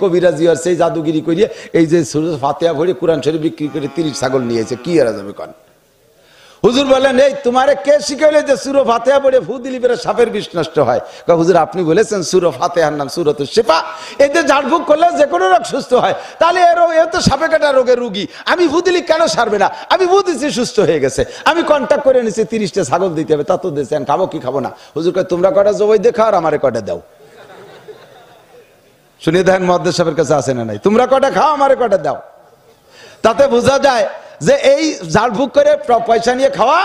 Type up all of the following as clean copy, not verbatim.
কবিরাজি আর সেই জাদুগিরি করিয়ে এই যে সূরা ফাতিহা পড়ে কোরআন শরীফ বিক্রি করে 30 ছাগল নিয়েছে, কি এরা যাবে কন? হুজুর বলেন, এই তোমারে কে শিখাইলে যে সূরা ফাতিহা পড়ে ফু দিলি পরে সাপের বিষ নষ্ট হয়? হুজুর আপনি বলেছেন সূরা ফাতিহার নাম সূরাতুশ শিফা, এতে ঝাড়ফুঁক করলে যে কোনো রোগ সুস্থ হয়, তাহলে এ তো সাপে কাটা রোগের রুগী, আমি ফু দিলি কেন সারবে না? আমি ফু দিচ্ছি, সুস্থ হয়ে গেছে, আমি কন্ট্যাক্ট করে নিচ্ছি 30টা ছাগল দিতে হবে, তা তো দিয়েছেন, খাবো কি খাবো না? হুজুর কয় তোমরা কটা জবাই দেখো আর আমারে কটা দাও। শুনিয়ে দেখেন মুহাদ্দিস সাহেবের কাছে আছে না নাই? তোমরা কটা খাও, আমারে কটা দাও। তাতে বোঝা যায় যে এই ঝাড়ফুঁক করে পয়সা নিয়ে খাওয়া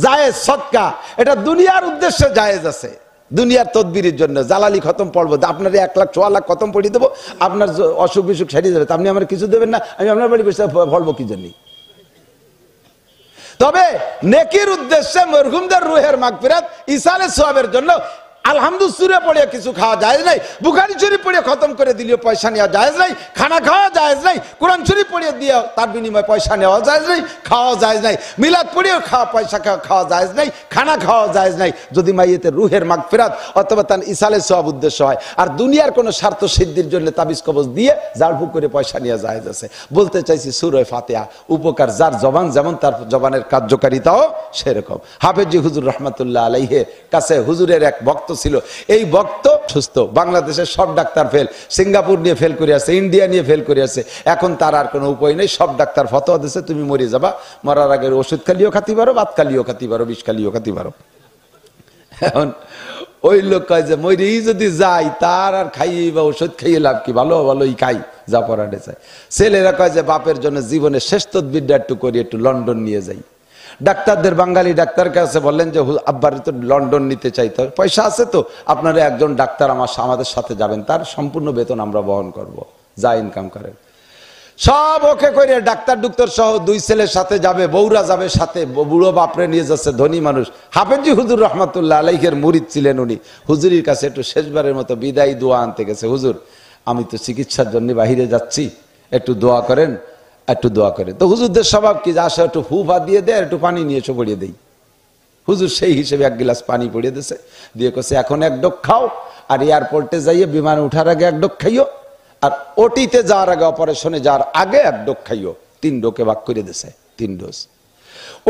জায়েজ, সদকা, এটা দুনিয়ার উদ্দেশ্যে জায়েজ আছে, দুনিয়ার তদবিরের জন্য। জালালি খতম পড়বো, আপনার 1 লাখ 4 লাখ খতম পড়িয়ে দেবো, আপনার অসুখ বিসুখ সারিয়ে যাবে, আপনি আমার কিছু দেবেন না, আমি আপনার বাড়ি বসে ফলবো কি জন্য? তবে নেকির উদ্দেশ্যে মরহুমদের রুহের মাগফিরাত, ইসালে সওয়াবের জন্য আলহামদুলিল্লাহ সূরা পড়ে কিছু খাওয়া জায়েজ নাই, বুখারী শরীফ পড়ে খতম করে দিলেও পয়সা নেওয়া জায়েজ নাই, খানা খাওয়া জায়েজ নাই, কোরআন শরীফ পড়ে দিয়ে তার বিনিময়ে পয়সা নেওয়া জায়েজ নাই, খাওয়া জায়েজ নাই, মিলাদ পড়েও পয়সা খাওয়া জায়েজ নাই, খানা খাওয়া জায়েজ নাই, যদি মাইয়েতের রুহের মাগফিরাত অথবা তার ইসালে সওয়াব উদ্দেশ্য হয়। আর দুনিয়ার কোনো স্বার্থ সিদ্ধির জন্য তাবিজ কবজ দিয়ে ঝাড়ফুঁক করে পয়সা নেওয়া জায়েজ আছে। বলতে চাইছি সূরা ফাতিহা উপকার যার জবান যেমন, তার জবানের কার্যকারিতাও সেরকম। হাফেজি হুজুর রহমাতুল্লাহ আলাইহির কাছে হুজুরের এক ভক্ত ছিল, এই ভক্ত সুস্থ, বাংলাদেশের সব ডাক্তার ফেল, সিঙ্গাপুর নিয়ে ফেল করে আছে, ইন্ডিয়া নিয়ে ফেল করে আছে, এখন তার আর কোনো উপায় নেই, সব ডাক্তার ফতোয়া দিচ্ছে তুমি মরে যাবা, মরার আগে ওষুধ খালিও খাতি পারো, ভাত খালিও খাতি পারো, বিষ খালিও খাতি পারো। এখন ওই লোক কয় যে মরেই যদি যাই, তার আর খাইয়ে বা ওষুধ খাইয়ে লাভ কি, ভালো ভালোই খাই যা পড়াতে চায়। ছেলেরা কয় যে বাপের জন্য জীবনের শেষ তদবিরটা একটু করি, একটু লন্ডন নিয়ে যাই। ডাক্তারদের, বাঙালি ডাক্তার কাছে বললেন যে আব্বার তো লন্ডন নিতে চাইতে হবে, পয়সা আছে তো, আপনারা একজন ডাক্তার আমাদের সাথে যাবেন, তার সম্পূর্ণ বেতন আমরা বহন করব, যা ইনকাম করেন। সব ওকে করে ডাক্তার ডুক্তার সহ 2 ছেলের সাথে যাবে, বউরা যাবে সাথে, বুড়ো বাপরে নিয়ে যাচ্ছে, ধনী মানুষ। হাফেজি হুজুর রহমাতুল্লাহ আলাইহির মুরিদ ছিলেন উনি, হুজুরির কাছে একটু শেষবারের মতো বিদায়ী দোয়া আনতে গেছে। হুজুর আমি তো চিকিৎসার জন্য বাহিরে যাচ্ছি, একটু দোয়া করেন, একটু দোয়া করেন। তো হুজুরদের স্বভাব কি, আসে একটু ফুফা দিয়ে দেয়, একটু পানি নিয়ে এসে পড়িয়ে দেই। হুজুর সেই হিসেবে 1 গ্লাস পানি পড়িয়ে দিয়েছে, দিয়ে কছে এখন 1 ডোক খাও, আর এয়ারপোর্টে যাইয়ে বিমানে উঠার আগে 1 ডোক খাইও, আর ওটিতে যাওয়ার আগে, অপারেশনে যাওয়ার আগে 1 ডোক খাইও। 3 ডোকে ভাগ করে দিয়েছে, 3 ডোজ।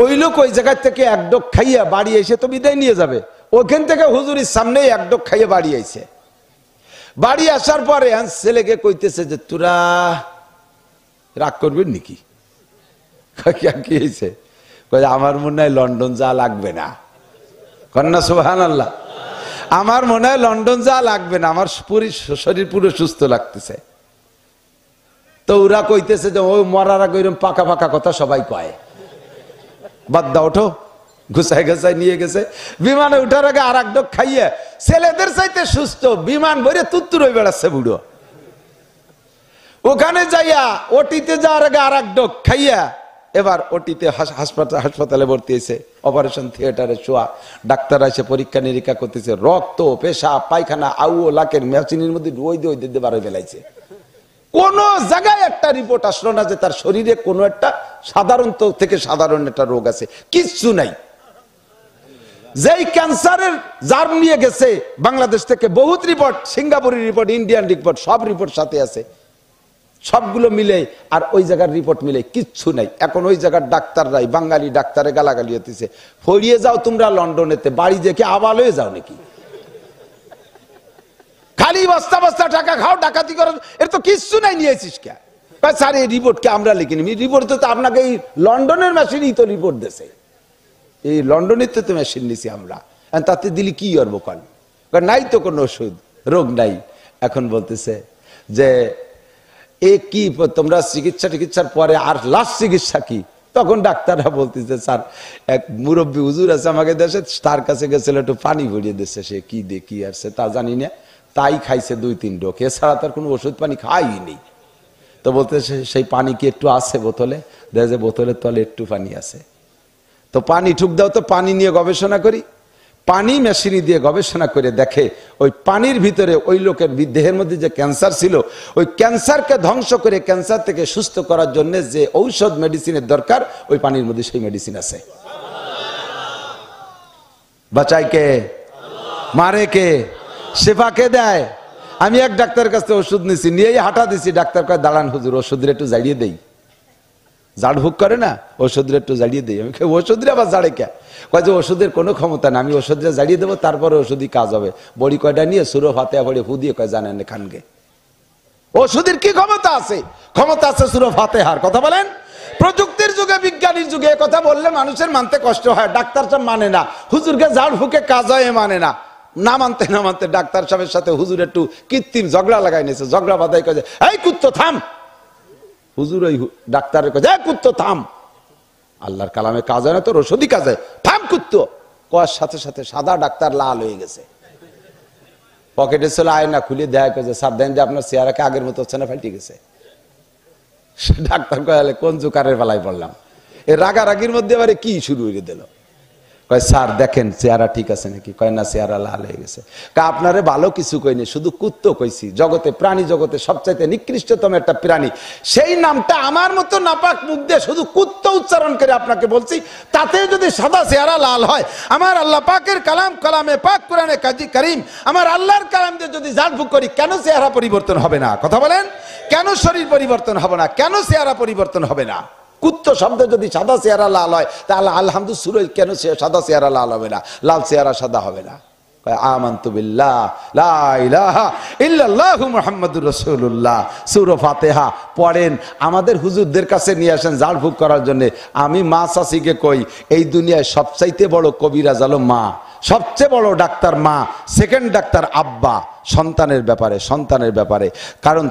ওই লোক ওই জায়গা থেকে 1 ডোক খাইয়া বাড়ি এসে তো বিদায় নিয়ে যাবে, ওখান থেকে হুজুরের সামনেই 1 ডোক খাইয়ে বাড়ি আইছে। বাড়ি আসার পরে ছেলেকে কইতেছে যে তোরা রাগ করবেন নাকি? কি হয়েছে? আমার মনে হয় লন্ডন যা লাগবে না। কন্যা সুবহানাল্লাহ। আমার মনে হয় লন্ডন যা লাগবে না, আমার শরীর পুরো সুস্থ লাগতেছে। তো ওরা কইতেছে যে ওই মরার আগে ওইরকম পাকা পাকা কথা সবাই কয়, বাদ দাও, ওঠো। গুছাই গুছাই নিয়ে গেছে, বিমানে উঠার আগে 1 ডোক খাইয়ে ছেলেদের চাইতে সুস্থ, বিমান ভরে তুত্তুর হয়ে বেড়াচ্ছে বুড়ো। ওখানে যাইয়া ওটিতে যাওয়ার আগে 1 ডোক খাইয়া এবার ওটিতে হাসপাতালে ভর্তি হয়েছে, অপারেশন থিয়েটারে শোয়া, ডাক্তার এসে পরীক্ষা নিরীক্ষা করতেছে, রক্ত, পেশাব, পায়খানা, আউও লাকের মেশিনের মধ্যে ওই দিয়ে বাড়ি ফেলাইছে। কোন জায়গায় একটা রিপোর্ট আসলো না যে তার শরীরে কোনো একটা সাধারণত থেকে সাধারণ একটা রোগ আছে, কিচ্ছু নাই। যেই ক্যান্সারের জার্ম নিয়ে গেছে বাংলাদেশ থেকে, বহুত রিপোর্ট, সিঙ্গাপুরের রিপোর্ট, ইন্ডিয়ান রিপোর্ট, সব রিপোর্ট সাথে আছে, সবগুলো মিলে আর ওই জায়গার রিপোর্ট মিলে কিচ্ছু নাই। এখন ওই জায়গার ডাক্তাররাই বাঙালি ডাক্তারে গালাগালি হতেছে, ফড়িয়ে যাও তোমরা লন্ডনেতে, বাড়ি দেখে আবাল হয়ে যাও নাকি? খালি বস্তা বস্তা টাকা খাও, ডাকাতি করো, এর তো কিচ্ছু নাই, নিয়েছিস কে? স্যার এই রিপোর্টকে আমরা লিখিনি, রিপোর্ট তো আপনাকে এই লন্ডনের মেশিনই তো রিপোর্ট দিয়েছে, এই লন্ডনের তো মেশিন নিছি আমরা, তাতে দিলি কি করবো? কল নাই তো কোনো ওষুধ, রোগ নাই। এখন বলতেছে যে এ কি তোমরা চিকিৎসার পরে আর লাস্ট চিকিৎসা কি? তখন ডাক্তাররা বলতেছে স্যার এক মুরব্বী হুজুর আছে আমাকে দেশে, তার কাছে গেছিল, একটু পানি ভরিয়ে দিচ্ছে, সে কি দিয়ে কি আসছে তা জানি না, তাই খাইছে 2-3 ডোক, এছাড়া তার কোনো ওষুধ পানি খাইনি। তো বলতেছে সেই পানি কি একটু আছে বোতলে? দেখে যে বোতলের তলে একটু পানি আছে। তো পানি ঠুক দাও, তো পানি নিয়ে গবেষণা করি, পানি মেশিনি দিয়ে গবেষণা করে দেখে ওই পানির ভিতরে ওই লোকের দেহের মধ্যে যে ক্যান্সার ছিল, ওই ক্যান্সারকে ধ্বংস করে ক্যান্সার থেকে সুস্থ করার জন্য যে ঔষধ মেডিসিনের দরকার, ওই পানির মধ্যে সেই মেডিসিন আছে। বাঁচায় কে? মারে কে? শেফা কে দেয়? আমি এক ডাক্তারের কাছ থেকে ওষুধ নিছি, নিয়েই হাঁটা দিছি। ডাক্তার কয় দাঁড়ান হুজুর, ওষুধের একটু জাড়িয়ে দেই। জাড় ভুক করে না, ওষুধের একটু জাড়িয়ে দেই। আমি ওষুধের আবার জাড়ে কে? কয় যে ওষুধের কোনো ক্ষমতা না, আমি ওষুধটা জাড়িয়ে দেবো, তারপরে ওষুধই কাজ হবে। বড়ি কয়টা নিয়ে সুরো ফাতেহা পড়ে ফু দিয়ে কয় জানেন খানকে ওষুধের কি ক্ষমতা আছে? ক্ষমতা আছে সুরো ফাতেহার। কথা বলেন। প্রযুক্তির যুগে, বিজ্ঞানীর যুগে কথা বললে মানুষের মানতে কষ্ট হয়। ডাক্তার সাহেব মানে না, হুজুরকে ঝাড় ফুকে কাজ হয় মানে না। না মানতে না মানতে ডাক্তার সাহেবের সাথে হুজুর একটু কৃত্রিম ঝগড়া লাগাই নিয়েছে। ঝগড়া বাধাই কয়ে এই কুত্তো থাম। হুজুর ওই ডাক্তারের কাছে কুত্তো থাম, আল্লাহর কালামে কাজ হয় না তোর ওষুধই কাজ হয়, থাম কুত্তো। কয়ার সাথে সাথে সাদা ডাক্তার লাল হয়ে গেছে। পকেটে ছিল আয়না, খুলে দেয় যে স্যার দেন যে আপনার চেহারাকে আগের মতো হচ্ছে না, ফাইটে গেছে। ডাক্তার কয়ালে কোন জোকারের বেলায় পড়লাম। এই রাগারাগির মধ্যে এবারে কি শুরু হয়ে দিল। কয় স্যার দেখেন চেহারা ঠিক আছে নাকি? কয় না, চেহারা লাল হয়ে গেছে। আপনারে ভালো কিছু কইনি, শুধু কুত্তো কইছি। জগতে, প্রাণী জগতে সবচাইতে নিকৃষ্টতম একটা প্রাণী, সেই নামটা আমার মতো নাপাক মুখ দিয়ে শুধু কুত্তো উচ্চারণ করে আপনাকে বলছি। তাতে যদি সাদা চেহারা লাল হয়, আমার আল্লাহ পাকের কালাম, কালামে পাক কোরআনে কাজী করিম, আমার আল্লাহর কালাম দিয়ে যদি ঝাড়ফুঁক করি, কেন চেহারা পরিবর্তন হবে না? কথা বলেন। কেন শরীর পরিবর্তন হবে না? কেন চেহারা পরিবর্তন হবে না? কুত্তো শব্দে যদি সাদা চেহারা লাল হয়, তাহলে আলহামদুলিল্লাহ কেন সাদা চেহারা লাল হবে না, লাল চেহারা সাদা হবে না? আমানতু বিল্লাহ লা ইলাহা ইল্লাল্লাহু মুহাম্মাদুর রাসূলুল্লাহ। সূরা ফাতিহা পড়েন, আমাদের হুজুরদের কাছে নিয়ে আসেন ঝাড়ফুঁক করার জন্য। আমি মা চাচিকে কই, এই দুনিয়ায় সবচাইতে বড় কবিরাজ হলো মা, সবচেয়ে বড় ডাক্তার মা, সেকেন্ড ডাক্তার আব্বা। সন্তানের ব্যাপারে, কারণ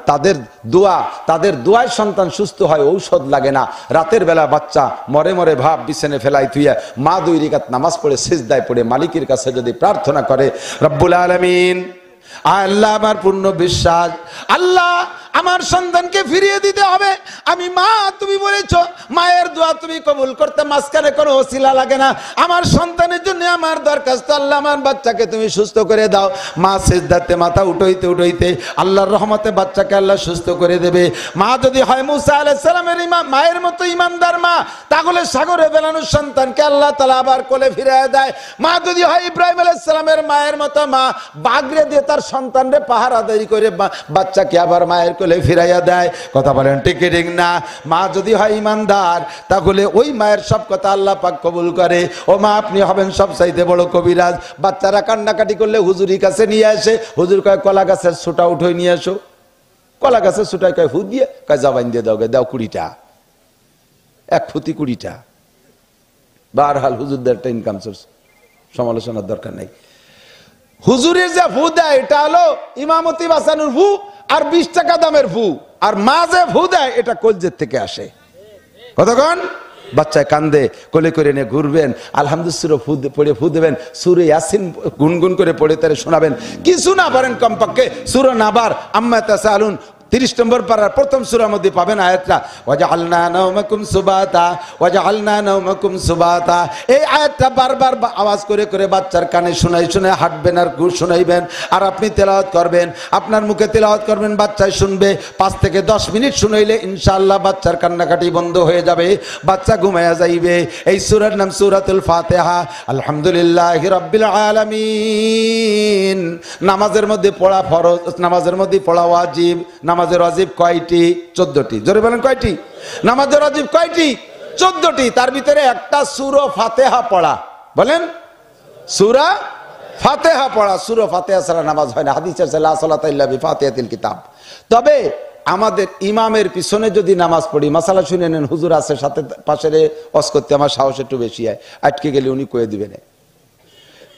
তাদের দোয়ায় সন্তান সুস্থ হয়, ঔষধ লাগে না। রাতের বেলা বাচ্চা মরে মরে ভাব বিছানে ফেলাই থুইয়া মা 2 রাকাত নামাজ পড়ে সিজদায় পড়ে মালিকের কাছে যদি প্রার্থনা করে, রব্বুল আলামিন, আল্লাহ আমার পূর্ণ বিশ্বাস, আল্লাহ আমার সন্তানকে ফিরিয়ে দিতে হবে। আমি মা, তুমি বলেছো মায়ের দোয়া তুমি কবুল করতে মাঝখানে কোনো ওসিলা লাগে না। আমার সন্তানের জন্য আমার দরখাস্ত, আল্লাহ আমার বাচ্চাকে তুমি সুস্থ করে দাও। মা সিজদাতে মাথা উঠাইতে আল্লাহর রহমতে বাচ্চাকে আল্লাহ সুস্থ করে দেবে। মা যদি হয় মুসা আলাইহিস সালামের মায়ের মতো ইমানদার মা, তাহলে সাগরে ফেলানোর সন্তানকে আল্লাহ তাআলা আবার কোলে ফিরিয়ে দেয়। মা যদি হয় ইব্রাহিম আলাইহিস সালামের মায়ের মতো মা, বাগরে দিয়ে তার সন্তানরে পাহারাদারি করে বাচ্চাকে আবার মায়ের কোলে ফিরাইয়া দেয়। কথা বলেন ঠিক ঠিক না? মা যদি হয় ইমানদার, তাহলে ওই মায়ের সব কথা আল্লাহ পাক কবুল করে। ও মা, আপনি হবেন সবচাইতে বড় কবিরাজ। বাচ্চারা কান্নাকাটি করলে হুজুরের কাছে নিয়ে আসে। হুজুর কয় কলা গাছের ছুটা উঠোই নিয়ে এসো। কলা গাছের ছুটায় কয় ফুট দিয়ে, কয় জবান দিয়ে দাও, দাও 20টা, 1 ফুটি 20টা। বারহাল হুজুরদের একটা ইনকাম সোর্স, সমালোচনার দরকার নাই। হুজুরের যে ফু দেয় এটা হলো ইমামতি বাঁচানোর ফু আর 20 টাকা দামের ফু। আর মা যে ফু দেয় এটা কলজের থেকে আসে। কতক্ষণ বাচ্চায় কান্দে, কোলে করে নিয়ে ঘুরবেন, আলহামদুলিল্লাহ ফু দেবেন, সূরা ইয়াসিন গুনগুন করে পড়ে তারে শোনাবেন। কিছু না পারেন কমপক্ষে সূরা নাবার আম্মা তাসালুন 30 নম্বর পারার প্রথম সূরার মধ্যে পাবেন আয়াতটা, ওয়াজআলনা নাওমাকুম সুবাতা, ওয়াজআলনা নাওমাকুম সুবাতা। এই আয়াতটা বারবার আওয়াজ করে করে বাচ্চার কানে শুনে হাঁটবেন আর শুনাইবেন। আর আপনি তেলাওয়াত করবেন, আপনার মুখে তেলাওয়াত করবেন, বাচ্চায় শুনবে। 5 থেকে 10 মিনিট শুনাইলে ইনশাআল্লাহ বাচ্চার কান্নাকাটি বন্ধ হয়ে যাবে, বাচ্চা ঘুমায়া যাইবে। এই সূরার নাম সূরাতুল ফাতিহা। আলহামদুলিল্লাহি রাব্বিল আলামিন। নামাজের মধ্যে পড়া ফরজ, নামাজের মধ্যে পড়া ওয়াজিব। নামাজের ওয়াজিব কয়টি? 14টি। জোরে বলেন কয়টি? নামাজের ওয়াজিব কয়টি? 14টি। তার ভিতরে একটা সূরা ফাতিহা পড়া। বলেন, সূরা ফাতিহা পড়া। সূরা ফাতিহা ছাড়া নামাজ হয় না। হাদিসে আছে লা সালাতা ইল্লা বিফাতিহাতিল কিতাব। তবে আমাদের ইমামের পিছনে যদি নামাজ পড়ি, মাসালা শুনে নেন, হুজুর আছে সাথে পাশের ওয়াজ করতে আমার সাহস একটু বেশি হয়, আটকে গেলে উনি কয়ে দিবেন।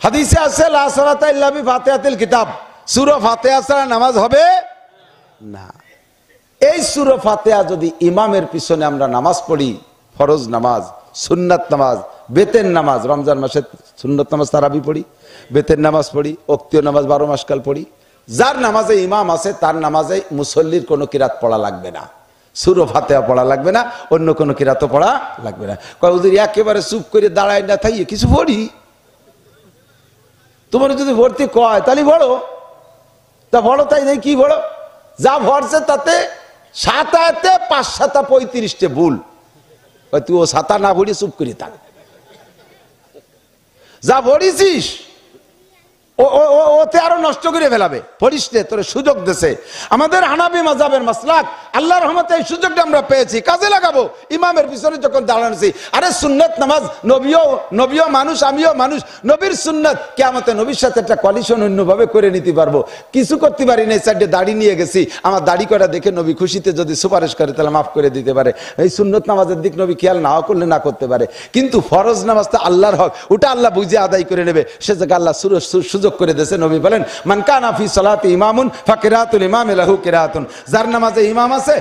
হাদিসে আছে লা সালাতা ইল্লা বিফাতিহাতিল কিতাব, সূরা ফাতিহা ছাড়া নামাজ হবে না। এই সূরা ফাতিহা যদি ইমামের পিছনে আমরা নামাজ পড়ি, ফরজ নামাজ, সুন্নাত নামাজ, বেতের নামাজ, রমজান মাসে সুন্নাত নামাজ তারাবি পড়ি, বেতের নামাজ পড়ি, ওক্তীয় নামাজ 12 মাস কাল পড়ি। যার নামাজে ইমাম আছে তার নামাজে মুসল্লির কোনো কিরাত পড়া লাগবে না, সূরা ফাতিহা পড়া লাগবে না, অন্য কোনো কিরাতও পড়া লাগবে না। কয় হুজুর একেবারে চুপ করে দাঁড়ায় না থাকি কিছু পড়ি? তোমার যদি ভর্তি কয় তাহলে বড়, তা বড় তাই নেই কি বড়? যা ভরছে তাতে 7 আয়াতে 5 7 35টে ভুল। তুই ও 7 না ভরি চুপ করে থাক। যা ভরিছিস ওতে আরো নষ্ট করে ফেলাবে। পড়িসতে তোর সুযোগ দেশে আমাদের হানাফি মাযহাবের মাসলাক, আল্লাহর রহমতে এই সুযোগটা আমরা পেয়েছি, কাজে লাগাবো। ইমামের পিছনে যখন দাঁড়ানোছি, আরে সুন্নত নামাজ, নবীও মানুষ, আমিও মানুষ, নবীর সুন্নত, কিয়ামতে নবীর সাথে একটা কলিশন অন্যভাবে করে নিতে পারবো। কিছু করতে পারি না, সাইডে দাড়ি নিয়ে গেছি, আমার দাড়ি করা দেখে নবী খুশিতে যদি সুপারিশ করে তাহলে মাফ করে দিতে পারে। এই সুন্নত নামাজের দিক নবী খেয়াল নাও করলে না করতে পারে, কিন্তু ফরজ নামাজ তো আল্লাহর হক, ওটা আল্লাহ বুঝে আদায় করে নেবে। সে জায়গায় আল্লাহ সুযোগ করে দিয়েছে। নবী বলেন, মান কানা ফি সালাতি ইমামুন ফাকিরাতুল ইমামি লাহু কিরাতুন, যার নামাজে ইমাম আছে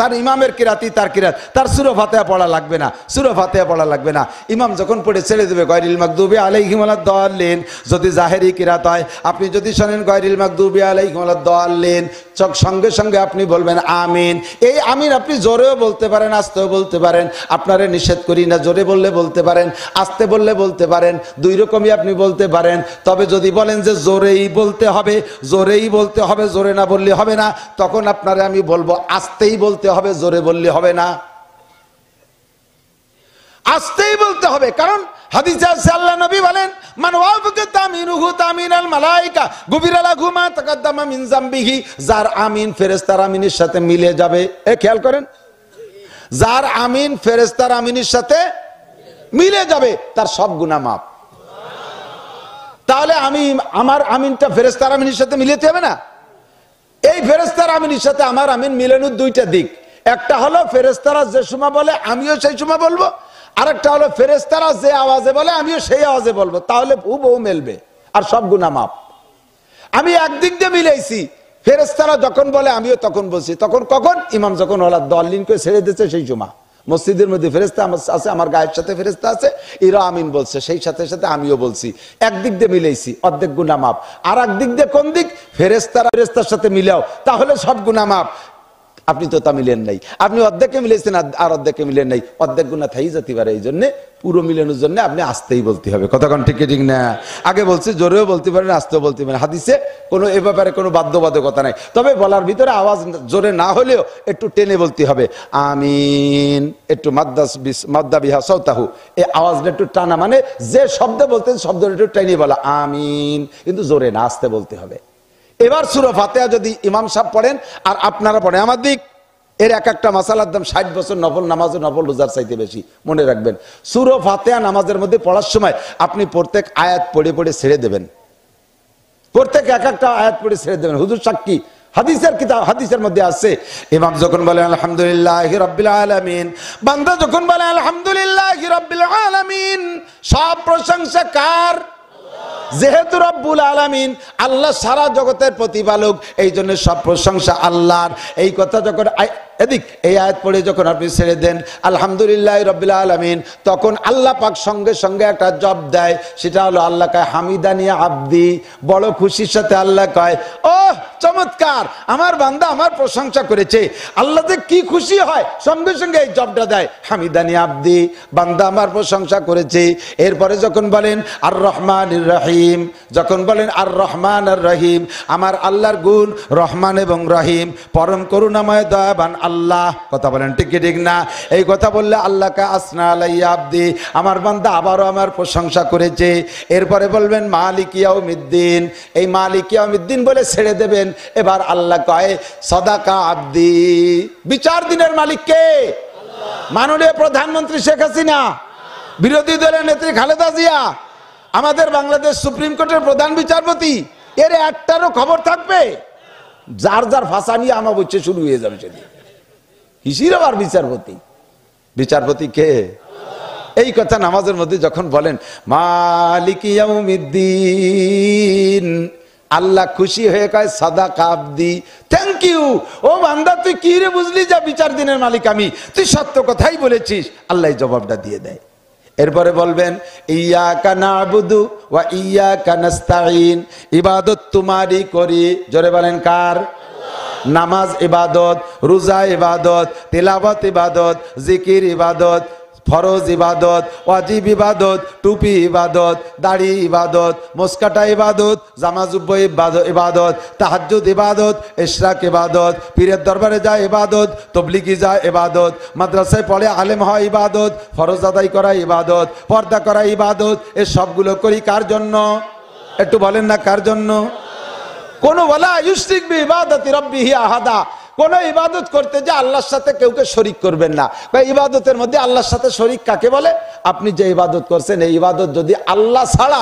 তার ইমামের কিরাতি তার কিরাত, তার সূরা ফাতিহা পড়া লাগবে না, সূরা ফাতিহা পড়া লাগবে না। ইমাম যখন পড়ে ছেড়ে দেবে গায়রিল মাগদুবি আলাইহিম ওয়ালাদ দাল্লিন, যদি জাহেরি কিরাত হয়, আপনি যদি শোনেন গায়রিল মাগদুবি আলাইহিম ওয়ালাদ দাল্লিন, সঙ্গে সঙ্গে আপনি বলবেন আমিন। এই আমিন আপনি জোরেও বলতে পারেন, আস্তেও বলতে পারেন, আপনারে নিষেধ করি না, জোরে বললে বলতে পারেন, আস্তে বললে বলতে পারেন, দুই রকমই আপনি বলতে পারেন। তবে যদি বলেন যে জোরেই বলতে হবে, জোরেই বলতে হবে, জোরে না বললে হবে না, তখন আপনারে আমি বলবো আস্তেই বলতে হবে, জোরে বললে হবে না, আস্তেই বলতে হবে। কারণ হাদিসে আছে, আল্লাহ নবী বলেন, মান ওয়াফাকা তামিনুহু তামিনাল মালায়েকা গুফিরা লাহু মা তাকাদ্দামা মিন যামবিহি, যার আমিন ফেরেশতার আমিনের সাথে মিলে যাবে। খেয়াল করেন, যার আমিন ফেরেশতার আমিনের সাথে মিলে যাবে, তার সব গুনাহ মাফ। তাহলে আমার আমিনটা ফেরেশতার আমিনের সাথে মিলাতে হবে না? এই ফেরেশতার আমিনের সাথে আমার আমিন মিলানোর দুইটা দিক, একটা হলো ফেরেশতারা যে সময় বলে আমিও সেই সময় বলবো, আরেকটা হলো ফেরেশতারা যে আওয়াজে বলে আমিও সেই আওয়াজে বলবো, তাহলে হুবহু মিলবে আর সব গুনাহ মাফ। আমি একদিক দিয়ে মিলাইছি, ফেরেশতারা যখন বলে আমিও তখন বলছি, তখন কখন? ইমাম যখন ওয়ালাদ দাল্লিন করে ছেড়ে দিয়েছে সেই সময়। মসজিদের মধ্যে ফেরেশতা আছে, আমার গায়ের সাথে ফেরেশতা আছে, এরা আমিন বলছে, সেই সাথে সাথে আমিও বলছি, একদিক দিয়ে মিলাইছি, অর্ধেক গুনাহ মাফ। আর একদিক দিয়ে কোন দিক? ফেরেশতার সাথে মিলাও, তাহলে সব গুনাহ মাফ। আপনি তো তা মিলেন নাই, আপনি অর্ধেকে মিলেছেন আর অর্ধেকে মিলেন নাই, অর্ধেক গুনাহ থাই যেতে পারে। এই জন্য পুরো মিলানোর জন্য আপনি আস্তেই বলতে হবে। কতক্ষণ ঠিক ঠিক না? আগে বলছি জোরেও বলতে পারেন, আস্তেও বলতে পারেন। হাদিসে কোনো এ ব্যাপারে কোনো বাধ্যবাধকতা নাই, তবে বলার ভিতরে আওয়াজ জোরে না হলেও একটু টেনে বলতে হবে। আমিন, একটু মাদ্দা বিহা সাওতাহু, এই আওয়াজটা একটু টানা, মানে যে শব্দ বলতেন শব্দটা একটু টেনে বলা আমিন, কিন্তু জোরে না, আস্তে বলতে হবে। এবার সূরা ফাতিহা যদি ইমাম সাহেব পড়েন আর আপনারা পড়েন, আমার দিক এর এক একটা মাসালার দাম 60 বছর নফল নামাজ ও নফল রোজার চাইতে বেশি। মনে রাখবেন, সূরা ফাতিহা নামাজের মধ্যে পড়ার সময় আপনি প্রত্যেক আয়াত পড়ে পড়ে ছেড়ে দেবেন, প্রত্যেক এক একটা আয়াত পড়ে ছেড়ে দেবেন। হুজুর সাক্ষী, হাদিসের কিতাব, হাদিসের মধ্যে আছে, ইমাম যখন বলে আলহামদুলিল্লাহি রাব্বিল আলামিন, বান্দা যখন বলে আলহামদুলিল্লাহি রাব্বিল আলামিন, সব প্রশংসা কার? যেহেতু রব্বুল আলামিন আল্লাহ সারা জগতের প্রতিপালক, এই জন্য সব প্রশংসা আল্লাহর। এই কথা যখন এদিক এই আয়াত পড়ে যখন আপনি ছেড়ে দেন আলহামদুলিল্লাহি রাব্বিল আলামিন, তখন আল্লাহ পাক সঙ্গে সঙ্গে একটা জব দেয়, সেটা হলো আল্লাহ কয় হামিদানি আব্দি, বড় খুশির সাথে আল্লাহ কয় ও চমৎকার, আমার বান্দা আমার প্রশংসা করেছে। আল্লাহ যে কি খুশি হয়, সঙ্গে সঙ্গে এই জবটা দেয়, হামিদানি আব্দি, বান্দা আমার প্রশংসা করেছে। এরপরে যখন বলেন আর রহমানির রহিম, যখন বলেন আর রহমান আর রহিম, আমার আল্লাহর গুণ রহমান এবং রহিম, পরম করুণাময় দয়াবান আল্লাহ। কথা বলেন ঠিক ঠিক না? এই কথা বললে আল্লাহ কা আসনা আলাইয়া আব্দি, আমার বান্দা আবারও আমার প্রশংসা করেছে। এরপরে বলবেন মালিক ইয়াউমিদ্দিন, এই মালিক ইয়াউমিদ্দিন বলে ছেড়ে দেবেন। এবার আল্লাহ কয় সাদাকা আব্দি, বিচার দিনের মালিক কে? মাননীয় প্রধানমন্ত্রী শেখ হাসিনা, বিরোধী দলের নেত্রী খালেদা জিয়া, আমাদের বাংলাদেশ সুপ্রিম কোর্টের প্রধান বিচারপতি, এর একটারও খবর থাকবে? যার যার ভাষা নিয়ে আমার বলছে শুরু হয়ে যাবে সেদিন। কিসির আবার বিচারপতি? বিচারপতি কে? এই কথা নামাজের মধ্যে যখন বলেন মালিক ইয়াউমিদ্দিন, আল্লাহ খুশি হয়ে কয় সাদাকা আব্দি, থ্যাংক ইউ। ও বান্দা তুই কি রে বুঝলি যে বিচার দিনের মালিক আমি, তুই সত্য কথাই বলেছিস, আল্লাহ জবাবটা দিয়ে দেয়। এরপরে বলবেন ইয়াকা নাবুদু ওয়া ইয়াকা নাস্তাঈন, ইবাদত তোমারই করি। জোরে বলেন কার? নামাজ ইবাদত, রোজা ইবাদত, তিলাওয়াত ইবাদত, জিকির ইবাদত, ফরজ ইবাদত, ওয়াজিব ইবাদত, টুপি ইবাদত, দাড়ি ইবাদত, মুস্কাটা ইবাদত, জামা জুব্বা ইবাদত, তাহাজ্জুদ ইবাদত, ইশরাক ইবাদত, পীরের দরবারে যায় ইবাদত, তবলিগি যায় ইবাদত, মাদ্রাসায় পড়ে আলেম হয় ইবাদত, ফরজ আদায় করা ইবাদত, পর্দা করা ইবাদত। এই সবগুলো করি কার জন্য? একটু বলেন না কার জন্য? কোন ওয়ালা ইউশরিক বিইবাদাতি রাব্বিহি আহাদা, কোন ইবাদত করতে যে আল্লাহর সাথে কেউকে শরীক করবেন না। ইবাদতের মধ্যে আল্লাহর সাথে শরীক কাকে বলে? আপনি যে ইবাদত করছেন এই ইবাদত যদি আল্লাহ ছাড়া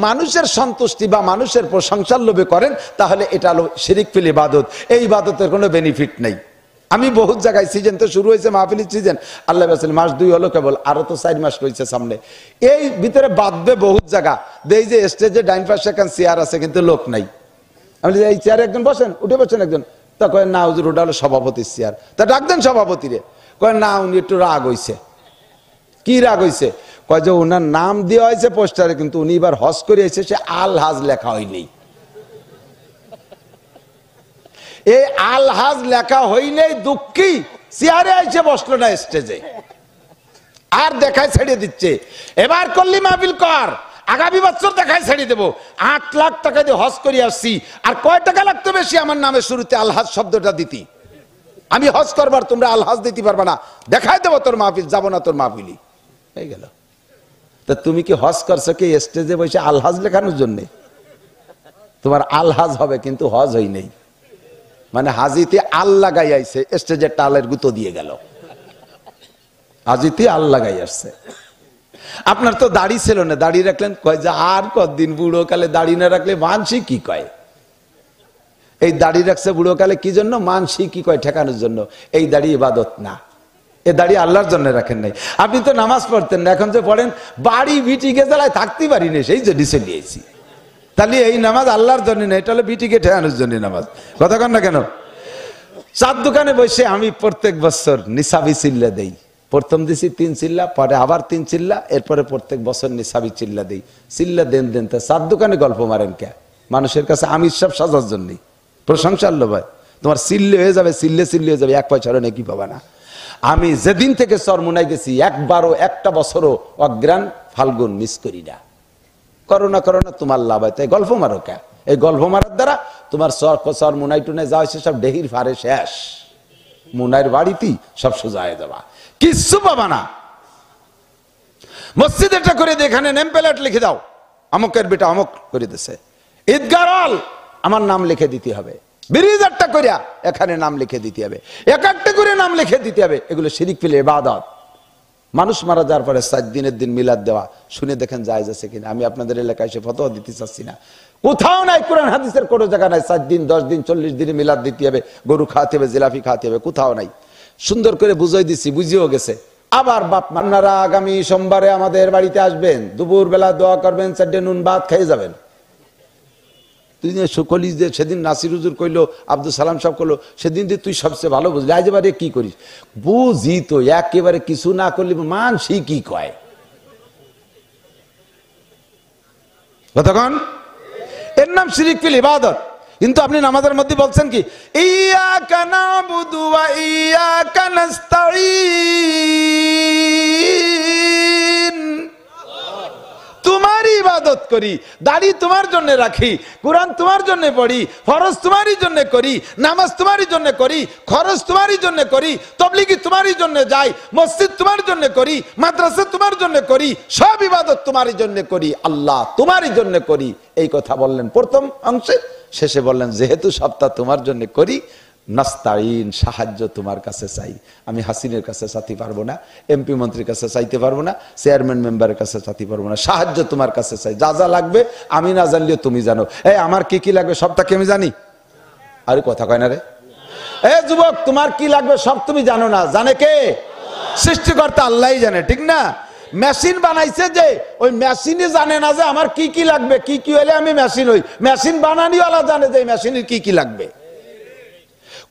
মানুষের সন্তুষ্টি বা মানুষের প্রশংসার লোভে করেন তাহলে এটা হলো শিরিক ফিল ইবাদত। এই ইবাদতের কোনো বেনিফিট নেই। আমি বহুত জায়গায়, সিজন তো শুরু হয়েছে, মাহফিলের সিজন, আল্লাহ বলেছেন মাস 2 হলো কেবল, আরো তো 4 মাস রয়েছে সামনে। এই ভিতরে বাঁধবে বহুত জায়গা। এই যে স্টেজে ডাইন পাশে এখন চেয়ার আছে কিন্তু লোক নাই। আমি এই চেয়ারে একজন বসেন, উঠে বসেন একজন। তা কয় না হুজুর ওটা হলো সভাপতির চেয়ার। তা ডাক দেন সভাপতি রে। কয় না উনি একটু রাগ হইছে। কি রাগ হইছে? কয় যে ওনার নাম দেওয়া হয়েছে পোস্টারে কিন্তু উনি এবার হজ করে এসে সে আল হাজ লেখা হয়নি। এই আল হাজ লেখা হইলেই দুঃখী চেয়ারে আইসে বসলো না স্টেজে, আর দেখায় ছেড়ে দিচ্ছে। এবার করলি মাহফিল কর, আগামী বছর দেখায় ছেড়ে দেবো। 8 লাখ টাকা দিয়ে হজ করে আসছি, আর কয় টাকা লাগতো বেশি আমার নামে শুরুতে আলহাজ শব্দটা দিতি। আমি হজ করবার, তোমরা আলহাজ দিতে পারবা না, দেখাই দেবো তোর মাহফিল, যাবো না তোর মাহফিলি। হয়ে গেল। তা তুমি কি হজ করছো কি স্টেজে বসে আলহাজ লেখানোর জন্যে? তোমার আলহাজ হবে কিন্তু হজ হই নেই। মানে হাজিতে আল লাগাই আইছে, স্টেজে টালের গুঁতো দিয়ে গেল। হাজিতে আল লাগাই আসছে। আপনার তো দাড়ি ছিল না, দাড়ি রাখলেন। কয় যে আর কতদিন, বুড়ো কালে দাড়ি না রাখলে মানসি কি কয়। এই দাড়ি রাখছে বুড়ো কালে কি জন্য? মানসি কি কয় ঠেকানোর জন্য। এই দাড়ি ইবাদত না, এ দাড়ি আল্লাহর জন্য রাখেন নাই। আপনি তো নামাজ পড়তেন না, এখন যে পড়েন বাড়ি বিটিকে জ্বালায় থাকতে পারি না, সেই জন্য চলিয়েছি। তাহলে এই নামাজ আল্লাহর জন্য না, এটা হলো বিটিকে ঠেকানোর জন্য নামাজ। কথা কন না কেন? চার দোকানে বসে আমি প্রত্যেক বছর নিসাবি চিল্লা দেই। প্রথম দিছি 3 চিল্লা, পরে আবার 3 চিল্লা, এরপরে প্রত্যেক বছর নিসাবি চিল্লা দেই। চিল্লা দেন দেন তা চার দোকানে গল্প মারেন কে? মানুষের কাছে আমির সব সাজার জন্যই, প্রশংসার লোভায়। তোমার চিল্লে হয়ে যাবে, চিল্লে হয়ে যাবে, 1 পয়সারও নাকি পাবা না। আমি যেদিন থেকে চরমুনাই গেছি একবারও একটা বছরও অজ্ঞান ফাল্গুন মিস করি না। করোনা তোমার লাভ হয়, তাই গল্প মারো কে? এই গল্প মারার দ্বারা তোমার চর মুনাই টুনে যা হয়েছে সব ডেহির ফারে শেষ। মুনাইয়ের বাড়িতেই সব সোজা হয়ে যাবা, কিচ্ছু পাবা না। মসজিদ এটা করে দিয়ে এখানে নেম প্লেট লিখে দাও, আমকের বেটা আমক করে দিছে। ঈদগাহ হল আমার নাম লিখে দিতে হবে। ব্রিজ একটা করিয়া এখানে নাম লিখে দিতে হবে, এক একটা করে নাম লিখে দিতে হবে। এগুলো শিরিক ফিল ইবাদত। মানুষ মারা যাওয়ার পরে 7 দিনের দিন মিলাদ দেওয়া, শুনে দেখেন জায়েজ আছে কিনা। আমি আপনাদের এলাকায় এসে ফতোয়া দিতে চাচ্ছি না, কোথাও নাই, কোরআন হাদিসের কোনো জায়গা নাই 7 দিন 10 দিন 40 দিনে মিলাদ দিতে হবে, গরু খাওয়াতে হবে, জিলাপি খাওয়াতে হবে, কোথাও নাই। সুন্দর করে বুঝাই দিচ্ছি, বুঝিয়েও গেছে। আবার বাপ আপনারা আগামী সোমবারে আমাদের বাড়িতে আসবেন, দুপুর বেলা দোয়া করবেন, 4 নুন ভাত খেয়ে যাবেন। তুই সকলি যে সেদিন নাসির হুজুর কইলো, আব্দুল সালাম সাহেব কইলো, সেদিন যে তুই সবচেয়ে ভালো বুঝলি, আজ এবারে কি করিস? বুঝি তো, একেবারে কিছু না করলি মানসি কি কয়। কতক্ষণ? এর নাম শিরিক ফিল ইবাদত। কিন্তু আপনি নামাজের মধ্যে বলছেন কি, ইয়াকা নাবুদু ওয়া ইয়াকা নাস্তাঈন, তোমারই ইবাদত করি, দাড়ি তোমার জন্য রাখি, কোরআন তোমার জন্য পড়ি, ফরজ তোমারই জন্য করি, নামাজ তোমারই জন্য করি, খরচ তোমারই জন্য করি, তাবলীগি তোমারই জন্য যাই, মসজিদ তোমার জন্য করি, মাদ্রাসা তোমার জন্য করি, সব ইবাদত তোমারই জন্য করি, আল্লাহ তোমারই জন্য করি। এই কথা বললেন প্রথম অংশে। শেষে বললেন যেহেতু সবটা তোমার জন্য করি, নাস্তাইন, সাহায্য তোমার কাছে চাই। আমি হাসিনের কাছে চাইতে পারবো না, এমপি মন্ত্রীর কাছে চাইতে পারবো না, চেয়ারম্যান মেম্বারের কাছে চাইতে পারবো না, সাহায্য তোমার কাছে চাই। যা যা লাগবে আমি না জানলেও তুমি জানো। এই আমার কি কি লাগবে সবটা কি আমি জানি? আরে কথা কয় না রে। এ যুবক, তোমার কি লাগবে সব তুমি জানো না, জানে কে? সৃষ্টিকর্তা আল্লাহই জানে, ঠিক না? মেশিন বানাইছে যে, ওই মেশিনই জানে না যে আমার কি কি লাগবে, কি কি হলে আমি মেশিন হই। মেশিন বানানিওয়ালা জানে যে মেশিনের কি কি লাগবে,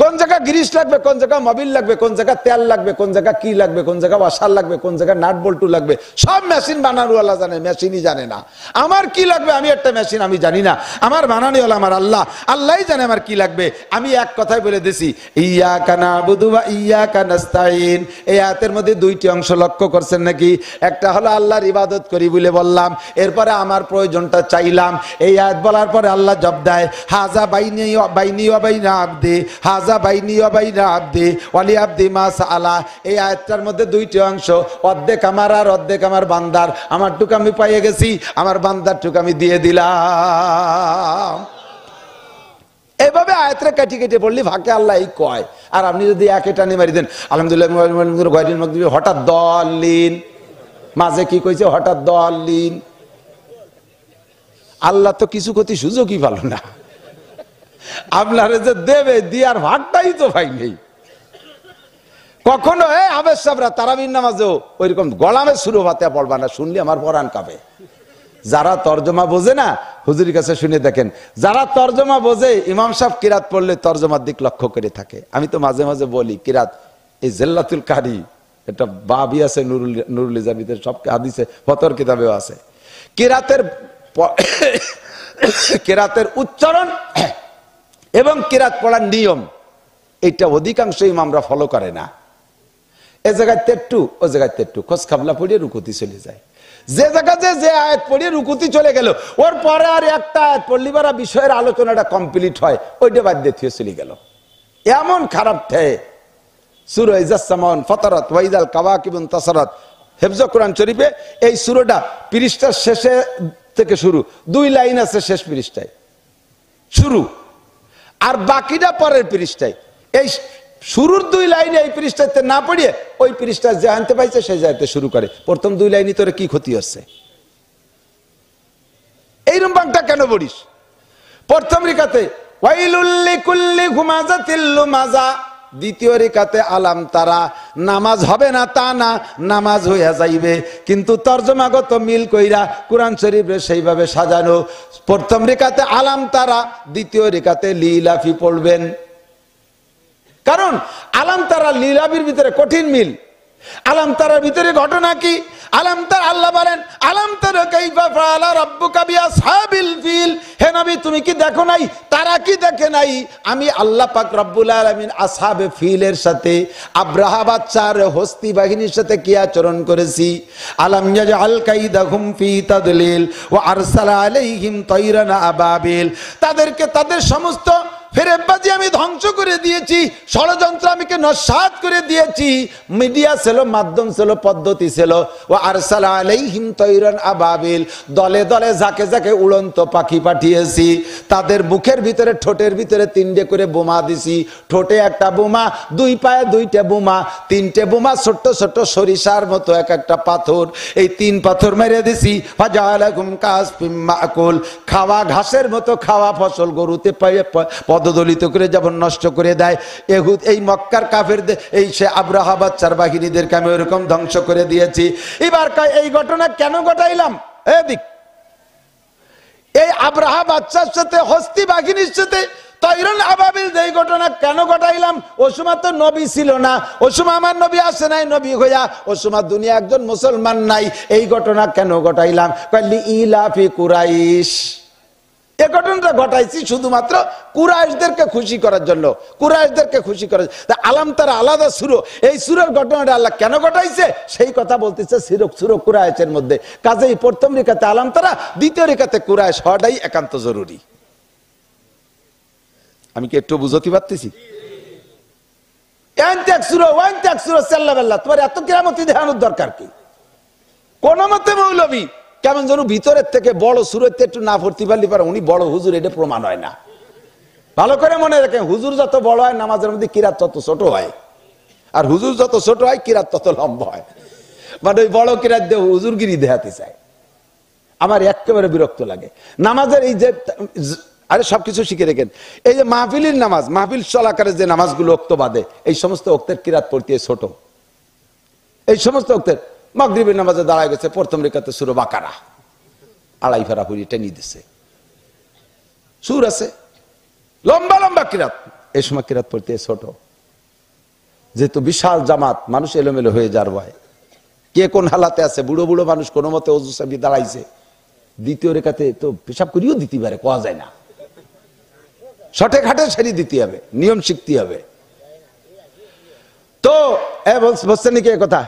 কোন জায়গা গ্রিস লাগবে, কোন জায়গা মোবিল লাগবে, কোন জায়গা তেল লাগবে, কোন জায়গা কি লাগবে, কোন জায়গা ওয়াশার লাগবে, কোন জায়গা নাট বল্টু লাগবে, সব মেশিন বানানোওয়ালা জানে, মেশিনই জানে না। আমার কি লাগবে, আমি একটা মেশিন, আমি জানি না। আমার বানানোওয়ালা আমার আল্লাহ, আল্লাহই জানে আমার কি লাগবে। আমি এক কথাই বলে দিছি, ইয়াকা নাবুদু ওয়া ইয়াকা নাস্তাইন। এই আয়াতের মধ্যে 2টি অংশ লক্ষ্য করছেন নাকি? একটা হলো আল্লাহর ইবাদত করি বলে বললাম, এরপরে আমার প্রয়োজনটা চাইলাম। এই আয়াত বলার পরে আল্লাহ জবাব দেয়, হাজা বাইনি ওয়া বাইনা আবদি, হাজা হাযা বাইনি ওয়া বাইনা আবদি ওয়া লি আবদি মা সাআলা। এই আয়াতটার মধ্যে দুইটি অংশ, অর্ধেক আমার আর অর্ধেক আমার বান্দার। আমারটুকু আমি পেয়ে গেছি, আমার বান্দারটুকু আমি দিয়ে দিলাম। এইভাবে আয়াতরে কেটে কেটে পড়লি ফাঁকে আল্লাহ এই কয়। আর আপনি যদি একে টানি মারি দেন আলহামদুলিল্লাহ, হঠাৎ দলিন মাঝে কি কইছে, হঠাৎ দলিন, আল্লাহ তো কিছু ক্ষতি সুযোগই ভালো না। আপনারে যে দেবে দিয়ার ভাগটাই তো ভাই নেই। কখনো আবেশ সাবরা তারাবির নামাজেও ওইরকম গলামে সুরো ফাতিহা পড়বা না, শুনলে আমার পরাণ কাঁপে। যারা তর্জমা বোঝে না হুজুরের কাছে শুনে দেখেন, যারা তর্জমা বোঝে ইমাম সাহেব কিরাত পড়লে তর্জমার দিক লক্ষ্য করে থাকে। আমি তো মাঝে মাঝে বলি কিরাত, এই জেল্লাতুল কারি এটা বাবি আছে, নুরুল ইজামিদের সব হাদিসে ফতর কিতাবেও আছে। কিরাতের উচ্চারণ এবং কিরাত পড়ার নিয়ম এটা অধিকাংশ ইমামরা ফলো করে না। এ জায়গায় তেট্টু, ও জায়গায় তেট্টু, খোঁজ খাবলা পড়িয়ে রুকুতি চলে যায়। যে জায়গাতে যে আয়াত পড়িয়ে রুকুতি চলে গেল, ওর পরে আর একটা আয়াত পড়লি বারা বিষয়ের আলোচনাটা কমপ্লিট হয়, ওইটা বাদ দিয়ে চলে গেল। এমন খারাপ ঠে সূরা ইজাসসামান ফাতারাত ওয়া ইযাল কাওয়াকিবুন তাসারাত, হিফজ কোরআন শরীফে এই সূরাটা পৃষ্ঠার শেষে থেকে শুরু, 2 লাইন আছে শেষ পৃষ্ঠায় শুরু, আর বাকিটা পরের পৃষ্ঠায়। এই শুরুর 2 লাইনে এই পৃষ্ঠাতে না পড়িয়ে ওই পৃষ্ঠা যে আনতে পাইছে সেই জায়গাতে শুরু করে। প্রথম 2 লাইনই তোর কি ক্ষতি হচ্ছে? এইরকম বাংটা কেন পড়িস? প্রথম রিকাতে ওয়াইলুল লিকুল্লি হুমাযাতিল লুমাযা, দ্বিতীয় রিকাতে আলাম তারা। নামাজ হবে না তা না, নামাজ হইয়া যাইবে, কিন্তু তর্জমাগত মিল কইরা কোরআন শরীফে সেইভাবে সাজানো। প্রথম রিকাতে আলাম তারা, দ্বিতীয় রিকাতে লিলাফি পড়বেন। কারণ আলাম তারা লিলাফির ভিতরে কঠিন মিল। আলাম তারার ভিতরে ঘটনা কি? আলাম তার আল্লাহ বলেন আলাম তারা কাইফা ফাআলা রাব্বুকা বিআসহাবিল ফিল, হে নবী তুমি কি দেখো নাই, তারা কি দেখে নাই, আমি আল্লাহ পাক রব্বুল আলামিন আসহাবে ফিলের সাথে আব্রাহা বাদশার হস্তি বাহিনীর সাথে কি আচরণ করেছি। আলাম ইয়াজআল কাইদাহুম ফি তাদলিল ওয়া আরসালা আলাইহিম তায়রান আবাবিল, তাদেরকে তাদের সমস্ত ফেরেববাজি আমি ধ্বংস করে দিয়েছি, ষড়যন্ত্র আমি নস্যাৎ করে দিয়েছি। মিডিয়া ছিল, মাধ্যম ছিল, পদ্ধতি ছিল। ওয়া আরসালা আলাইহিম তায়রান আবাবিল, দলে দলে যাকে যাকে উড়ন্ত পাখি পাঠিয়েছি। তাদের মুখের ভিতরে ঠোঁটের ভিতরে 3টে করে বোমা দিছি। ঠোঁটে একটা বোমা, 2 পায়ে 2টে বোমা, 3টে বোমা ছোট্ট ছোট্ট সরিষার মতো এক একটা পাথর। এই 3 পাথর মেরে দিছি। ফাজালাকুম কাসফিম মাকুল, খাওয়া ঘাসের মতো খাওয়া ফসল গরুতে পায়ে পদদলিত করে যেমন নষ্ট করে দেয়, এহুদ এই মক্কার কাফেরদের এই সে আব্রাহা বাদশার বাহিনীদেরকে আমি ওরকম ধ্বংস করে দিয়েছি। এবার এই ঘটনা কেন ঘটাইলাম? এদিক এই আব্রাহা বাদশার সাথে হস্তি বাহিনীর সাথে তায়রান আবাবিল যেই ঘটনা কেন ঘটাইলাম? ও সময় তো নবী ছিল না, ও সময় আমার নবী আসে নাই নবী হইয়া, ও সময় দুনিয়া একজন মুসলমান নাই। এই ঘটনা কেন ঘটাইলাম? কলি ইলাফি কুরাইশ, এই ঘটনাটা ঘটাইছি শুধুমাত্র কুরাইশদেরকে খুশি করার জন্য, কুরাইশদেরকে খুশি করার। আলাম তারা আলাদা সূরা, এই সূরার ঘটনাটা আল্লাহ কেন ঘটাইছে সেই কথা বলতেছে সূরা কুরাইশের মধ্যে। কাজেই প্রথম রিকাতে আলাম তারা, দ্বিতীয় রিকাতে কুরাইশ হওয়াটাই একান্ত জরুরি। আমি কি একটু বুঝতে পারতেছি? তোমার এত কিরামতি দেখানোর দরকার কি? কোন মতে মৌলবী কেমন যেন ভিতরের থেকে বড় সুরতে একটু না ভর্তি পারলি পারে উনি বড় হুজুর, এটা প্রমাণ হয় না। ভালো করে মনে রাখেন, হুজুর যত বড় হয় নামাজের মধ্যে কিরাত তত ছোট হয়, আর হুজুর যত ছোট হয় কিরাত তত লম্বা হয়। মানে ওই বড় কিরাত দিয়ে হুজুরগিরি দেখাতে চায়। আমার একেবারে বিরক্ত লাগে নামাজের এই যে, আরে সবকিছু শিখে রেখেন। এই যে মাহফিলের নামাজ, মাহফিল চলাকারে যে নামাজগুলো ওক্ত বাদে, এই সমস্ত ওক্তের কিরাত পড়তে ছোট। এই সমস্ত ওক্তের মাগরিবের নামাজে দাঁড়ায় গেছে প্রথম রেখাতে সূরা বাকারা, 2.5 ফেরা হুড়ি টেনে দিছে, সুর আছে, লম্বা লম্বা কিরাত। এই সময় কিরাত পড়তে ছোট, যেহেতু বিশাল জামাত, মানুষ এলোমেলো হয়ে যার ভয়। কে কোন হালাতে আছে, বুড়ো বুড়ো মানুষ কোনো মতে ওযু সাবি দাঁড়াইছে, দ্বিতীয় রেখাতে তো পেশাব করিও দিতে পারে, কোয়া যায় না। শটে ঘাটে সেরি দিতে হবে, নিয়ম শিখতে হবে। তো বলছেন নাকি এ কথা?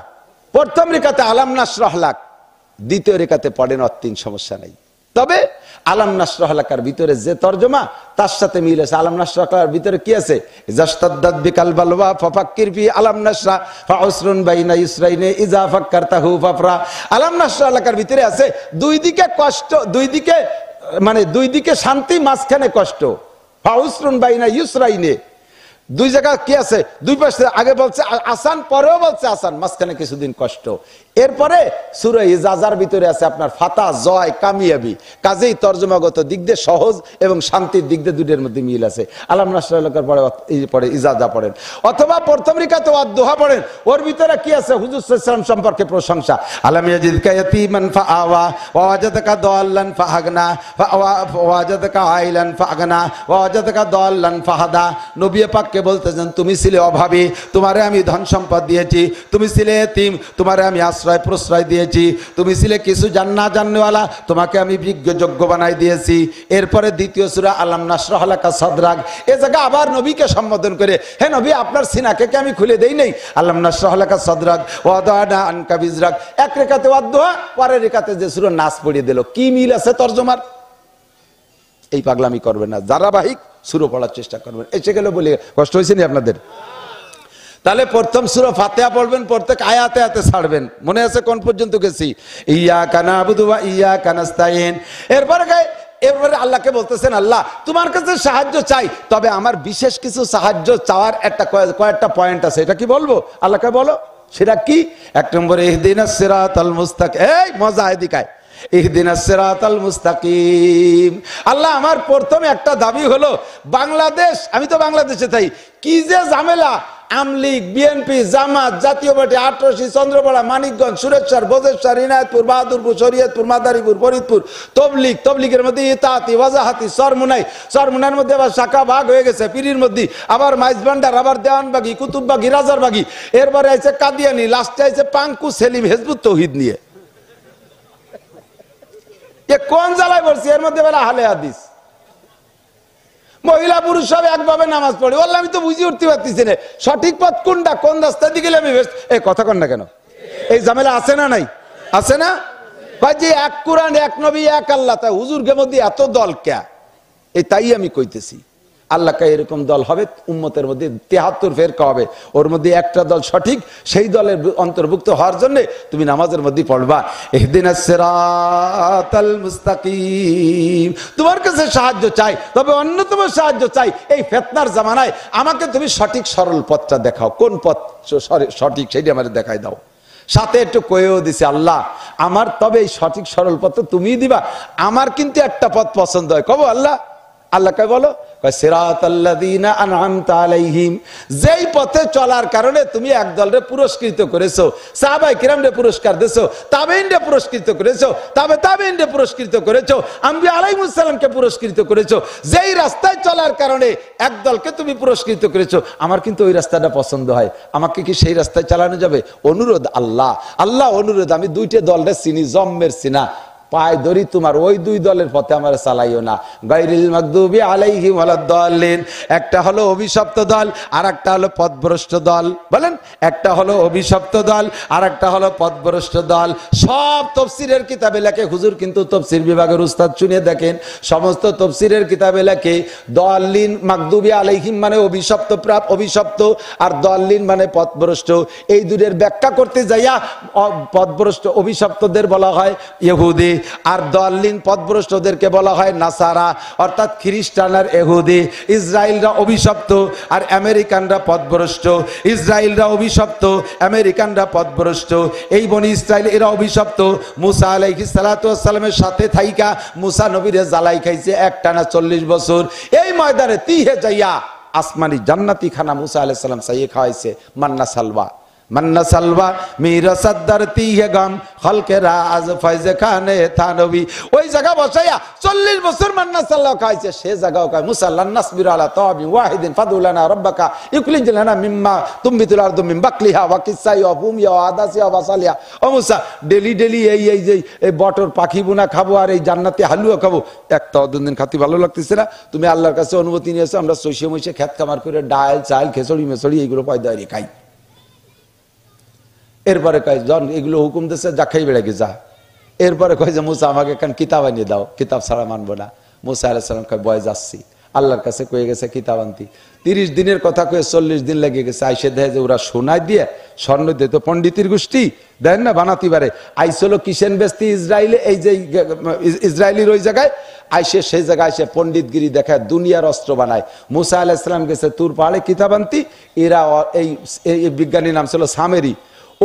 প্রথম রেখাতে আলাম নাশরাহ লাক, দ্বিতীয় রেখাতে পড়েন 3 সমস্যা নাই। তবে আলাম নাশরাহ লাকার ভিতরে যে তরজমা তার সাথে মিল আছে। আলাম নাশরাহ লাকার ভিতরে কি আছে? ইজাস্তাদ্দাত বিকাল বালওয়া ফাফাক্কির ফি আলাম নাশরাহ ফাউসরুন বাইনা ইসরাইনে ইজা ফাক্কারতাহু ফাফরা। আলাম নাশরাহ লাকার ভিতরে আছে দুই দিকে কষ্ট, দুই দিকে মানে দুই দিকে শান্তি, মাঝখানে কষ্ট। ফাউসরুন বাইনা ইসরাইনে, দুই জায়গা কি আছে? দুই পাশে আগে বলছে আসান, পরেও বলছে আসান, মাঝখানে কিছুদিন কষ্ট। এরপরে সূরা ইজাজার ভিতরে আছে আপনার ফাতা, জয়, কামিয়াবি। কাজেই তরজমাগত দিক দিয়ে সহজ এবং শান্তির দিক দিয়ে দুটোর মধ্যে মিল আছে। আলাম নাশরাহ লাকার পরে ইজাজা পড়েন, অথবা প্রথম রিকাতে ওয়াদ-দুহা পড়েন, ওর ভিতরে কি আছে? হুজুর সাল্লাল্লাহু আলাইহি ওয়াসাল্লাম সম্পর্কে প্রশংসা। আলাম ইয়াজিদকা ইয়াতীমান ফাআওয়া ওয়া ওয়াজাদাকা দাল্লান ফাআগনা ওয়া ওয়াজাদাকা আইলান ফাআগনা ওয়া ওয়াজাদাকা দাল্লান ফাহাদা। নবী পাককে বলতেছেন তুমি ছিলে অভাবী, তোমারে আমি ধন সম্পদ দিয়েছি। তুমি ছিলে এতিম, তোমারে আমি আশ্রয় প্রশ্রয় দিয়েছি। তুমি ছিলে কিছু জান্নাওয়ালা, তোমাকে আমি যোগ্য বানাই দিয়েছি। এরপরে দ্বিতীয় সূরা আলাম নাশরাহ লাকা সাদরাক, এ জায়গা আবার নবীকে সম্বোধন করে, হে নবী আপনার সিনাকে কি আমি খুলে দেই নাই? আলাম নাশরাহ লাকা সাদরাক ওয়া ওয়াদানা আনকা বিজরাক। এক রেখাতে ওয়াদ-দুহা, পরের রেখাতে যে সূরা নাস পড়িয়ে দিল। কি মিল আছে তরজমার? এই পাগলামি করবেন না, ধারাবাহিক সূরা পড়ার চেষ্টা করবেন। এসে গেলে বলি কষ্ট হয়েছে নি আপনাদের? তাহলে প্রথম সূরা ফাতিহা পড়বেন, প্রত্যেক আয়াতে আয়াতে ছাড়বেন। মনে আছে কোন পর্যন্ত গেছি? ইয়্যাকা না'বুদু ওয়া ইয়্যাকা নাস্তাইন। এরপরে আল্লাহকে বলতেছেন আল্লাহ তোমার কাছে সাহায্য চাই, তবে আমার বিশেষ কিছু সাহায্য চাওয়ার একটা কয়েকটা পয়েন্ট আছে। এটা কি বলবো? আল্লাহকে বলো। সেটা কি? এক নম্বরে ইহদিনাস সিরাতাল মুস্তাকিম। এই মজা এদিকায়, ইহদিনাস সিরাতাল মুস্তাকিম। আল্লাহ আমার প্রথম একটা দাবি হলো বাংলাদেশ, আমি তো বাংলাদেশে থাই, কি যে ঝামেলা, আমলিগ, বিএনপি, জামাত, জাতীয় পার্টি, আটরশি, চন্দ্রপাড়া, মানিকগঞ্জ, সুরেশ্বর, বজেশ্বর, ইনায়তপুর, বাহাদুরপুর, শরীয়তপুর, মাদারীপুর, ফরিদপুর, তবলিগের মধ্যে ইতাআতি, ওয়াজাহাতি, চরমুনার মধ্যে আবার শাখা ভাগ হয়ে গেছে, পীরির মধ্যে আবার মাইজভান্ডার, আবার দেওয়ানবাগি, কুতুববাগি, রাজারবাগি, এরপরে আছে কাদিয়ানি, লাস্টে আছে পাঙ্কু সেলিম হিজবুত তৌহিদ নিয়ে। এ কোন জ্বালায় বলছি? এর মধ্যে বেলা আহলে হাদিস, মহিলা পুরুষ সব একভাবে নামাজ পড়ে। বললাম আমি তো বুঝে উঠতে পারতেছি না সঠিক পথ কোনটা, কোন রাস্তা দিয়ে গেলে আমি এই কথা কন না কেন? এই ঝামেলা আছে না নাই? আছে না? যে এক কোরআন, এক নবী, এক আল্লাহ, তাই হুজুরকে মধ্যে এত দল কে? এই তাই আমি কইতেছি আল্লাহকে এরকম দল হবে উম্মতের মধ্যে ৭৩ ফেরকা হবে, ওর মধ্যে একটা দল সঠিক, সেই দলের অন্তর্ভুক্ত হওয়ার জন্য তুমি নামাজের মধ্যে পড়বা ইহদিনাস সিরাতাল মুস্তাকিম। তোমার কাছে সাহায্য চাই, তবে অন্যতম সাহায্য চাই এই ফিতনার জামানায় আমাকে তুমি সঠিক সরল পথটা দেখাও। কোন পথ সঠিক সেটা আমাদের দেখাই দাও। সাথে একটু কয়েও দিছে আল্লাহ আমার তবে এই সঠিক সরল পথ তুমিই দিবা, আমার কিন্তু একটা পথ পছন্দ হয়। কব আল্লাহ, আল্লাহকে বলো সিরাতাল্লাযীনা আন'আমতা আলাইহিম, যেই পথে চলার কারণে তুমি এক দলরে পুরস্কৃত করেছো, সাহাবায়ে কিরামরে পুরস্কার দিয়েছো, তাবেঈনরে পুরস্কৃত করেছো, তাবেঈনরে পুরস্কৃত করেছো, আম্বিয়া আলাইহিমুস সালামকে পুরস্কৃত করেছো, যেই রাস্তায় চলার কারণে এক দলকে তুমি পুরস্কৃত করেছো, আমার কিন্তু ওই রাস্তাটা পছন্দ হয়, আমাকে কি সেই রাস্তায় চালানো যাবে? অনুরোধ আল্লাহ, আল্লাহ অনুরোধ, আমি দুইটা দলরে চিনি, জম্মের চিনা, পায় ধরি তোমার ওই দুই দলের পথে আমার চালাইও না। গায়রিল মাগদুবি আলাইহিম ওয়ালাদ-দাল্লিন, একটা হলো অভিশপ্ত দল আর একটা হলো পথভ্রষ্ট দল। বলেন, একটা হলো অভিশপ্ত দল আর একটা হলো পথভ্রষ্ট দল। সব তাফসীরের কিতাবে লেখে, হুজুর কিন্তু তাফসীর বিভাগের উস্তাদ, শুনে দেখেন সমস্ত তাফসীরের কিতাবে লেখে দাল্লিন মাগদুবি আলাইহিম মানে অভিশপ্ত, আর দাল্লিন মানে পথভ্রষ্ট। এই দুইয়ের ব্যাখ্যা করতে যাইয়া পথভ্রষ্ট অভিশপ্তদের বলা হয় ইহুদি, আর দাল্লিন পথভ্রষ্টদেরকে বলা হয় নাসারা, অর্থাৎ খ্রিস্টান আর ইহুদি। ইসরায়েলরা অভিশপ্ত আর আমেরিকানরা পথভ্রষ্ট, ইসরায়েলরা অভিশপ্ত, আমেরিকানরা পথভ্রষ্ট। এই বনি ইসরায়েল এরা অভিশপ্ত। মুসা আলাইহিস সালাতু ওয়াস সালামের সাথে থাইকা মুসা নবীরে জ্বালাই খাইছে একটানা 40 বছর। এই ময়দানে তিহে যাইয়া আসমানি জান্নাতি খানা মুসা আলাইহিস সালাম চাইয়ে খাওয়াইছে মান্না সালওয়া। মান্না সালওয়া মেরা সদ্দার তিহে গাম খলকে রাজ ফয়জে খানে থানবী, ওই জায়গা বসাইয়া 40 বছর মান্না সালওয়া খাইছে। সে জায়গাও কয় মুসাল্লান নাসবির আলা তাবি ওয়াহিদিন ফাদুলানা রাব্বাকা ইউকলিজ লানা মিম্মা তুমবিতুল আরদু মিন বাকলিহা ওয়া কিসাই ওয়া বুমিয়া ওয়া আদাসিয়া ওয়া বাসালিয়া। ও মুসা, ডেলি এই যে এই বটর পাখি বুনা খাবো আর এই জান্নাতি হালুয়া খাবো, একটা দিন খাতি ভালো লাগতেছে না? তুমি আল্লাহর কাছে অনুমতি নিয়েছো, আমরা সইসে মইসে খেত খামার করে ডাল চাল খেচড়ি মেচড়ি এইগুলো পয়দা খাই। এরপরে কয় জন এগুলো হুকুম দিচ্ছে যা খাই বেড়ে যা, এরপরে কয় যে মুসা আমাকে কান কিতাব আনিয়ে দাও, কিতাব ছাড়া মানবো না। মুসা আলাইহিস সালাম কয় বয় যাচ্ছি, আল্লাহর কাছে কয়ে গেছে কিতাব আনতি। 30 দিনের কথা কয়ে 40 দিন লেগে গেছে। আইসে দেখে যে ওরা সোনায় দিয়ে স্বর্ণ দিয়ে, তো পণ্ডিতের গোষ্ঠী দেন না বানাতে পারে। আইসল কিসেন বেস্তি ইসরায়েলে, এই যে ইসরায়েলির ওই জায়গায় আইসে, সেই জায়গায় আইসে পণ্ডিতগিরি দেখায়, দুনিয়ার অস্ত্র বানায়। মুসা আলাইহিস সালাম গেছে তুর পাহাড়ে কিতাব আনতি। এরা এই বিজ্ঞানীর নাম ছিল সামেরি।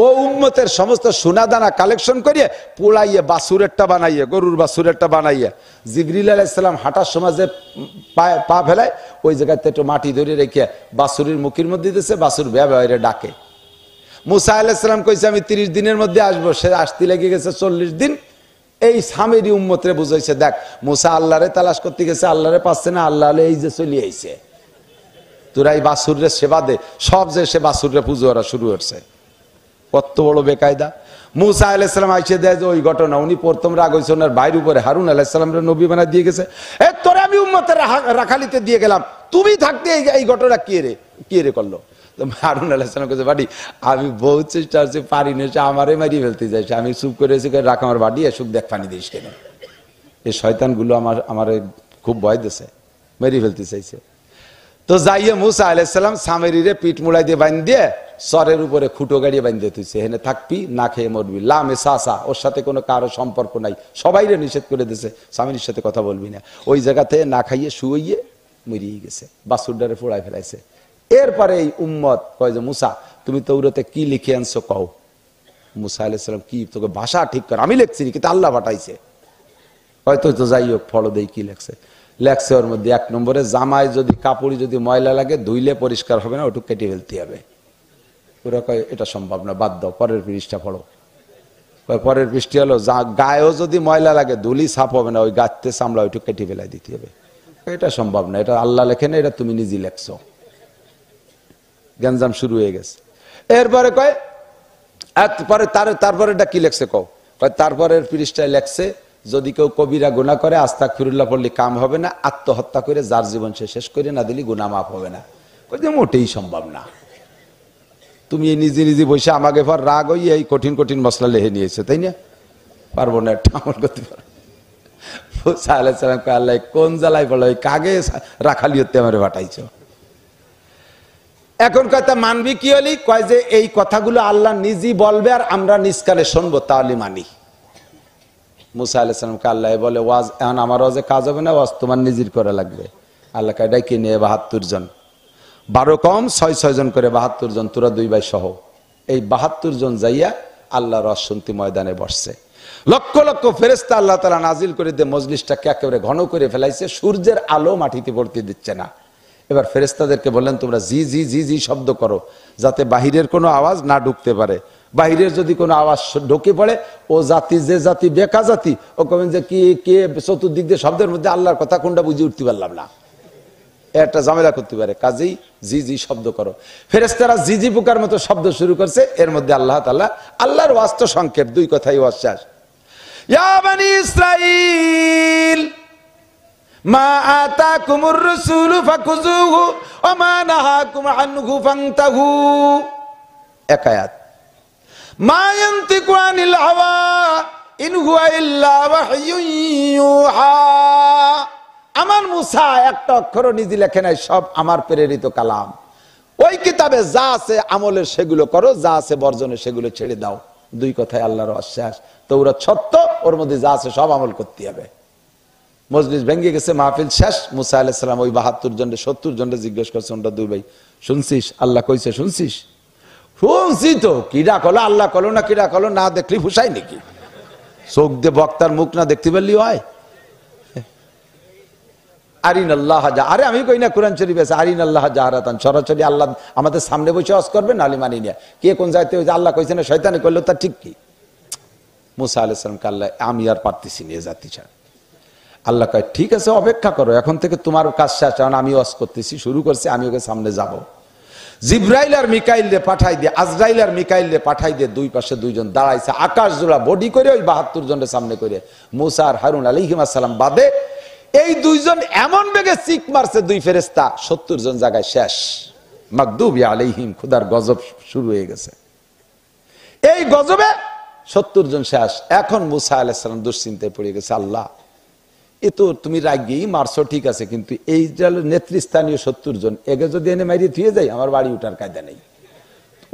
ও উম্মতের সমস্ত সোনাদানা কালেকশন করিয়ে পোড়াইয়ে বাসুরেরটা বানাইয়ে, গরুর বাসুরেরটা বানাইয়ে জিবরিল আলাইহিস সালাম হাঁটার সময় যে পা ফেলায় ওই জায়গাতে একটু মাটি ধরে রেখে বাসুরির মুখের মধ্যে দিতেছে, বাসুর ব্যবহারে ডাকে। মুসা আলাইহিস সালাম কইছে আমি 30 দিনের মধ্যে আসবো, সে আসতে লেগে গেছে 40 দিন। এই সামেরি উম্মতরে বুঝাইছে, দেখ মুসা আল্লাহরে তালাশ করতে গেছে, আল্লাহরে পাচ্ছে না, আল্লাহ এই যে চলে আইছে, তোরা এই বাসুরে সেবা দে। সব যে সে বাসুরে পুজো করা শুরু হচ্ছে, কত বড় বেকায়দা। মুসা আলাইহিস সালাম আইসে দেয় যে ওই ঘটনা, উনি প্রথম রাগ হয়েছে ওনার বাইর উপরে, হারুন আলাইহিস সালামের নবী বানায় দিয়ে গেছে। তোরে আমি উম্মতের রাখালিতে দিয়ে গেলাম, তুমি থাকতে এই ঘটনা কে রে করলো। হারুন আলাইহিস সালাম কাছে বাড়ি আমি বহুত চেষ্টা করছি, পারি না, আমারে মারিয়ে ফেলতে চাইছে। আমি চুপ করে এসে রাখ আমার বাড়ি, এসুক দেখ পানি দিস কেন। এই শয়তানগুলো আমার খুব ভয় দিছে, মেরিয়ে ফেলতে চাইছে। তো যাইয়ে মুসা আলাইহিস সালাম সামেরিরে পিঠ মুড়াই দিয়ে বাঁধ দিয়ে সরের উপরে খুঁটো গাড়িয়ে বাঁধ দিয়ে তুইছে, হেনে থাকবি, না খেয়ে মরবি, লামে সাসা, ওর সাথে কোনো কারো সম্পর্ক নাই, সবাইরে নিষেধ করে দিছে, স্বামীর সাথে কথা বলবি না। ওই জায়গাতে না খাইয়ে শুয়ে মরিয়ে গেছে, বাসুরডারে ফোড়ায় ফেলাইছে। এরপরে এই উম্মত কয় যে মুসা তুমি তৌরাতে কি লিখে আনছো কও। মুসা আলাইহিস সালাম কি তোকে ভাষা ঠিক কর, আমি লিখছি কিন্তু আল্লাহ পাঠাইছে। হয়তো তো যাই হোক ফলো দেই কি লেখছে। লেখছে ওর মধ্যে 1 নম্বরে জামায় যদি কাপড় যদি ময়লা লাগে ধুইলে পরিষ্কার হবে না, ওটুকু কেটে ফেলতে হবে। ওরা কয় এটা সম্ভব না, বাদ দাও, পরের পৃষ্ঠা পড়ো। পরের পৃষ্ঠে হলো গায়েও যদি ময়লা লাগে ধুলি সাফ হবে না, ওই গাছতে চামড়া ওইটুকু কেটে ফেলাই দিতে হবে। এটা সম্ভব না, এটা আল্লাহ লেখে না, এটা তুমি নিজে লেখছো। গ্যাঞ্জাম শুরু হয়ে গেছে। এরপরে কয় তারপরে এটা কি লেখছে কও। তারপরের পৃষ্ঠায় লেখছে যদি কেউ কবিরা গুনাহ করে আস্তাগফিরুল্লাহ পড়লে কাম হবে না, আত্মহত্যা করে যার জীবন সে শেষ করে না দিলে গুনাহ মাফ হবে না। কইতে মোটেই সম্ভব না, তুমি এই নিজে নিজে বসে আমাকে পর রাগ হই এই কঠিন কঠিন মশলা লেহে নিয়েছে, তাই না? পারবো না, একটা আমল করতে পারবো। মুসা আলাইহিস সালাম কয় আল্লাহ কোন জ্বালায় পড়লো, কাগে রাখালিয়তে আমারে পাঠাইছো। এখন কথা মানবি কি হলি, কয় যে এই কথাগুলো আল্লাহ নিজেই বলবে আর আমরা নিষ্কালে শুনবো, তাহলে মানি। মুসা আলাইহিস সালামকে আল্লাহ বলে ওয়াজ এখন আমার ওয়াজে কাজ হবে না, ওয়াজ তোমার নিজের করা লাগবে। আল্লাহ কয় ডাইকে নিয়ে 72 জন, 12 কম 6 জন করে 72 জন, তোরা 2 ভাই সহ। এই 72 জন যাইয়া আল্লাহর ওয়াজ শুনতে ময়দানে বসছে। লক্ষ লক্ষ ফেরেশতা আল্লাহ তাআলা নাজিল করে দিয়ে মজলিসটাকে একেবারে ঘন করে ফেলাইছে, সূর্যের আলো মাটিতে পড়তে দিচ্ছে না। এবার ফেরেশতাদেরকে বললেন তোমরা জি জি জি জি শব্দ করো, যাতে বাহিরের কোনো আওয়াজ না ঢুকতে পারে। বাহিরের যদি কোনো আওয়াজ ঢুকে পড়ে, ও জাতি যে জাতি বেকা জাতি, ও কবেন যে কি কে চতুর্দিক দিয়ে শব্দের মধ্যে আল্লাহর কথা কোনটা বুঝে উঠতে পারলাম না, একটা ঝামেলা করতে পারে। কাজেই জি জি শব্দ করো। ফেরেশতারা জি জি পোকার মতো শব্দ শুরু করছে। এর মধ্যে আল্লাহ তাআলা আল্লাহর ওয়াজ তো সংক্ষেপ, 2 কথাই ওয়াজ শেষ। ইয়া বানি ইসরাঈল মা আতাকুমুর রাসূলু ফাকুযুহু ওয়া মা নাহাকুম আনহু ফান্তাহু। এক আয়াত। মা ইয়ানতিকু আনিল হাওয়া ইন হুয়া ইল্লা ওয়াহয়ুন ইউহা। আমার মুসা একটা অক্ষর নিজে লেখে নাই, সব আমার প্রেরিত কালাম। ওই কিতাবে যা আছে আমলের সেগুলো করো, যা আছে বর্জনের সেগুলো ছেড়ে দাও। 2 কথায় আল্লাহর আশ্বাস। তৌরাত সত্য, ওর মধ্যে যা আছে সব আমল করতে হবে। মজলিস ভেঙে গেছে, মাহফিল শেষ। মুসা আলাইহিস সালাম ওই 72 জনের 70 জনের জিজ্ঞেস করছে, ওটা 2 ভাই শুনছিস আল্লাহ কইছে? শুনছিস? শুনছি তো। কিরা কলো আল্লাহ কলো না কিরা কলো, না দেখলি ফুসাই নাকি? চোখ দিয়ে বক্তার মুখ না দেখতে পারলি হয়? আরিনাল্লাহ যা, আরে আমি কই না কোরআন শরীফ আছে আরিনাল্লাহ জাহারাতান, সরাসরি আল্লাহ আমাদের সামনে বসে ওয়াজ করবে, নালি মানি না। কে কোন যাইতে ওই যে আল্লাহ কইছে না শয়তানি করলো, তা ঠিক কি? মুসা আলাইহিস সালামকে আল্লাহ আমি আর পারতেছি না জাতি ছাড়া। আল্লাহ কয় ঠিক আছে অপেক্ষা করো, এখন থেকে তোমার কাজ শেষ, কারণ আমি ওয়াজ করতেছি, শুরু করছি, আমি ওকে সামনে যাব। জিব্রাইল আর মিকাইল রে পাঠাই দিয়ে, আজরাইল আর মিকাইল রে পাঠাই দিয়ে 2 পাশে 2 জন দাঁড়াইছে, আকাশ জোড়া বডি করে ওই 72 জনের সামনে করে। মুসা আর হারুন আলাইহিস সালাম বাদে এই 2 জন এমন বেগে চিক মারছে 2 ফেরেশতা, 70 জন জায়গায় শেষ। মাগদুবি আলাইহিম, খোদার গজব শুরু হয়ে গেছে। এই গজবে 70 জন শেষ। এখন মুসা আলাইহিস সালাম দুশ্চিন্তায় পড়ে গেছে, আল্লাহ এ তো তুমি রাগিয়েই মারছো ঠিক আছে, কিন্তু এই যে নেতৃস্থানীয় 70 জন এগে যদি এনে মারিয়ে থুয়ে যাই, আমার বাড়ি উঠার কায়দা নেই।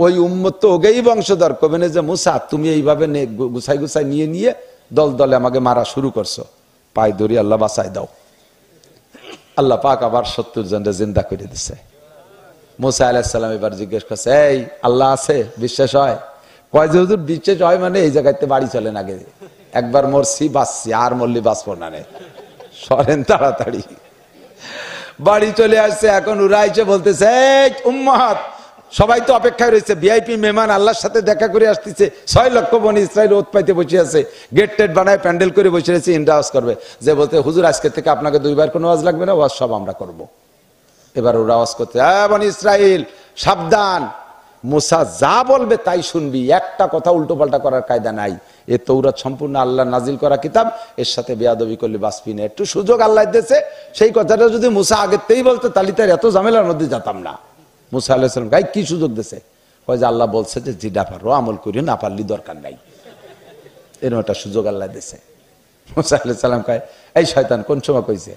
ওই উম্মত তো ওগেই বংশধর, কবে না যে মুসা তুমি এইভাবে গুছাই গুছাই নিয়ে নিয়ে দল দলে আমাকে মারা শুরু করছো, পায়ে ধরি আল্লাহ বাঁচাই দাও। আল্লাহ পাক আবার 70 জনকে জিন্দা করে দিছে। মুসা আলাইহিস সালাম এবার জিজ্ঞেস করছে, এই আল্লাহ আছে, বিশ্বাস হয়? কয় যে হুজুর বিশ্বাস হয় মানে এই জায়গাতে বাড়ি চলেন, আগে একবার মরছি বাঁচছি, আর মরলি বাঁচবো না রে, সরেন তাড়াতাড়ি। বাড়ি চলে আসছে। এখন ওরা এসে বলতেছে, এই উম্মত সবাই তো অপেক্ষায় রয়েছে, ভিআইপি মেহমান আল্লাহর সাথে দেখা করে আসতেছে, 6 লক্ষ বনি ইসরাইল ওত পাইতে বসে আছে, গেট টেট বানায় প্যান্ডেল করে বসে রয়েছে, ইন্ডাওয়াজ করবে। যে বলতে হুজুর আজকে থেকে আপনাকে 2 বার কোনো ওয়াজ লাগবে না, ওয়াজ সব আমরা করব। এবার ওরা আওয়াজ করতে, বনি ইসরাইল সাবধান, মুসা যা বলবে তাই শুনবি, একটা কথা উল্টো পাল্টা করার কায়দা নাই। এ তৌরাত সম্পূর্ণ আল্লাহ নাজিল করা কিতাব, এর সাথে বেয়াদবি করলে বাঁচবি না। একটু সুযোগ আল্লাহ দিয়েছে, সেই কথাটা যদি মুসা আগেতেই বলতো তাহলে তার এত ঝামেলার মধ্যে যেতাম না। মুসা আলাইহিস সালাম গাই কি সুযোগ দিয়েছে, কয় যে আল্লাহ বলছে যে যেটা পারো আমল করিও, না পারলি দরকার নাই, এরকম একটা সুযোগ আল্লাহ দিয়েছে। মুসা আলাইহিস সালাম কয়, এই শয়তান কোন সময় কইছে?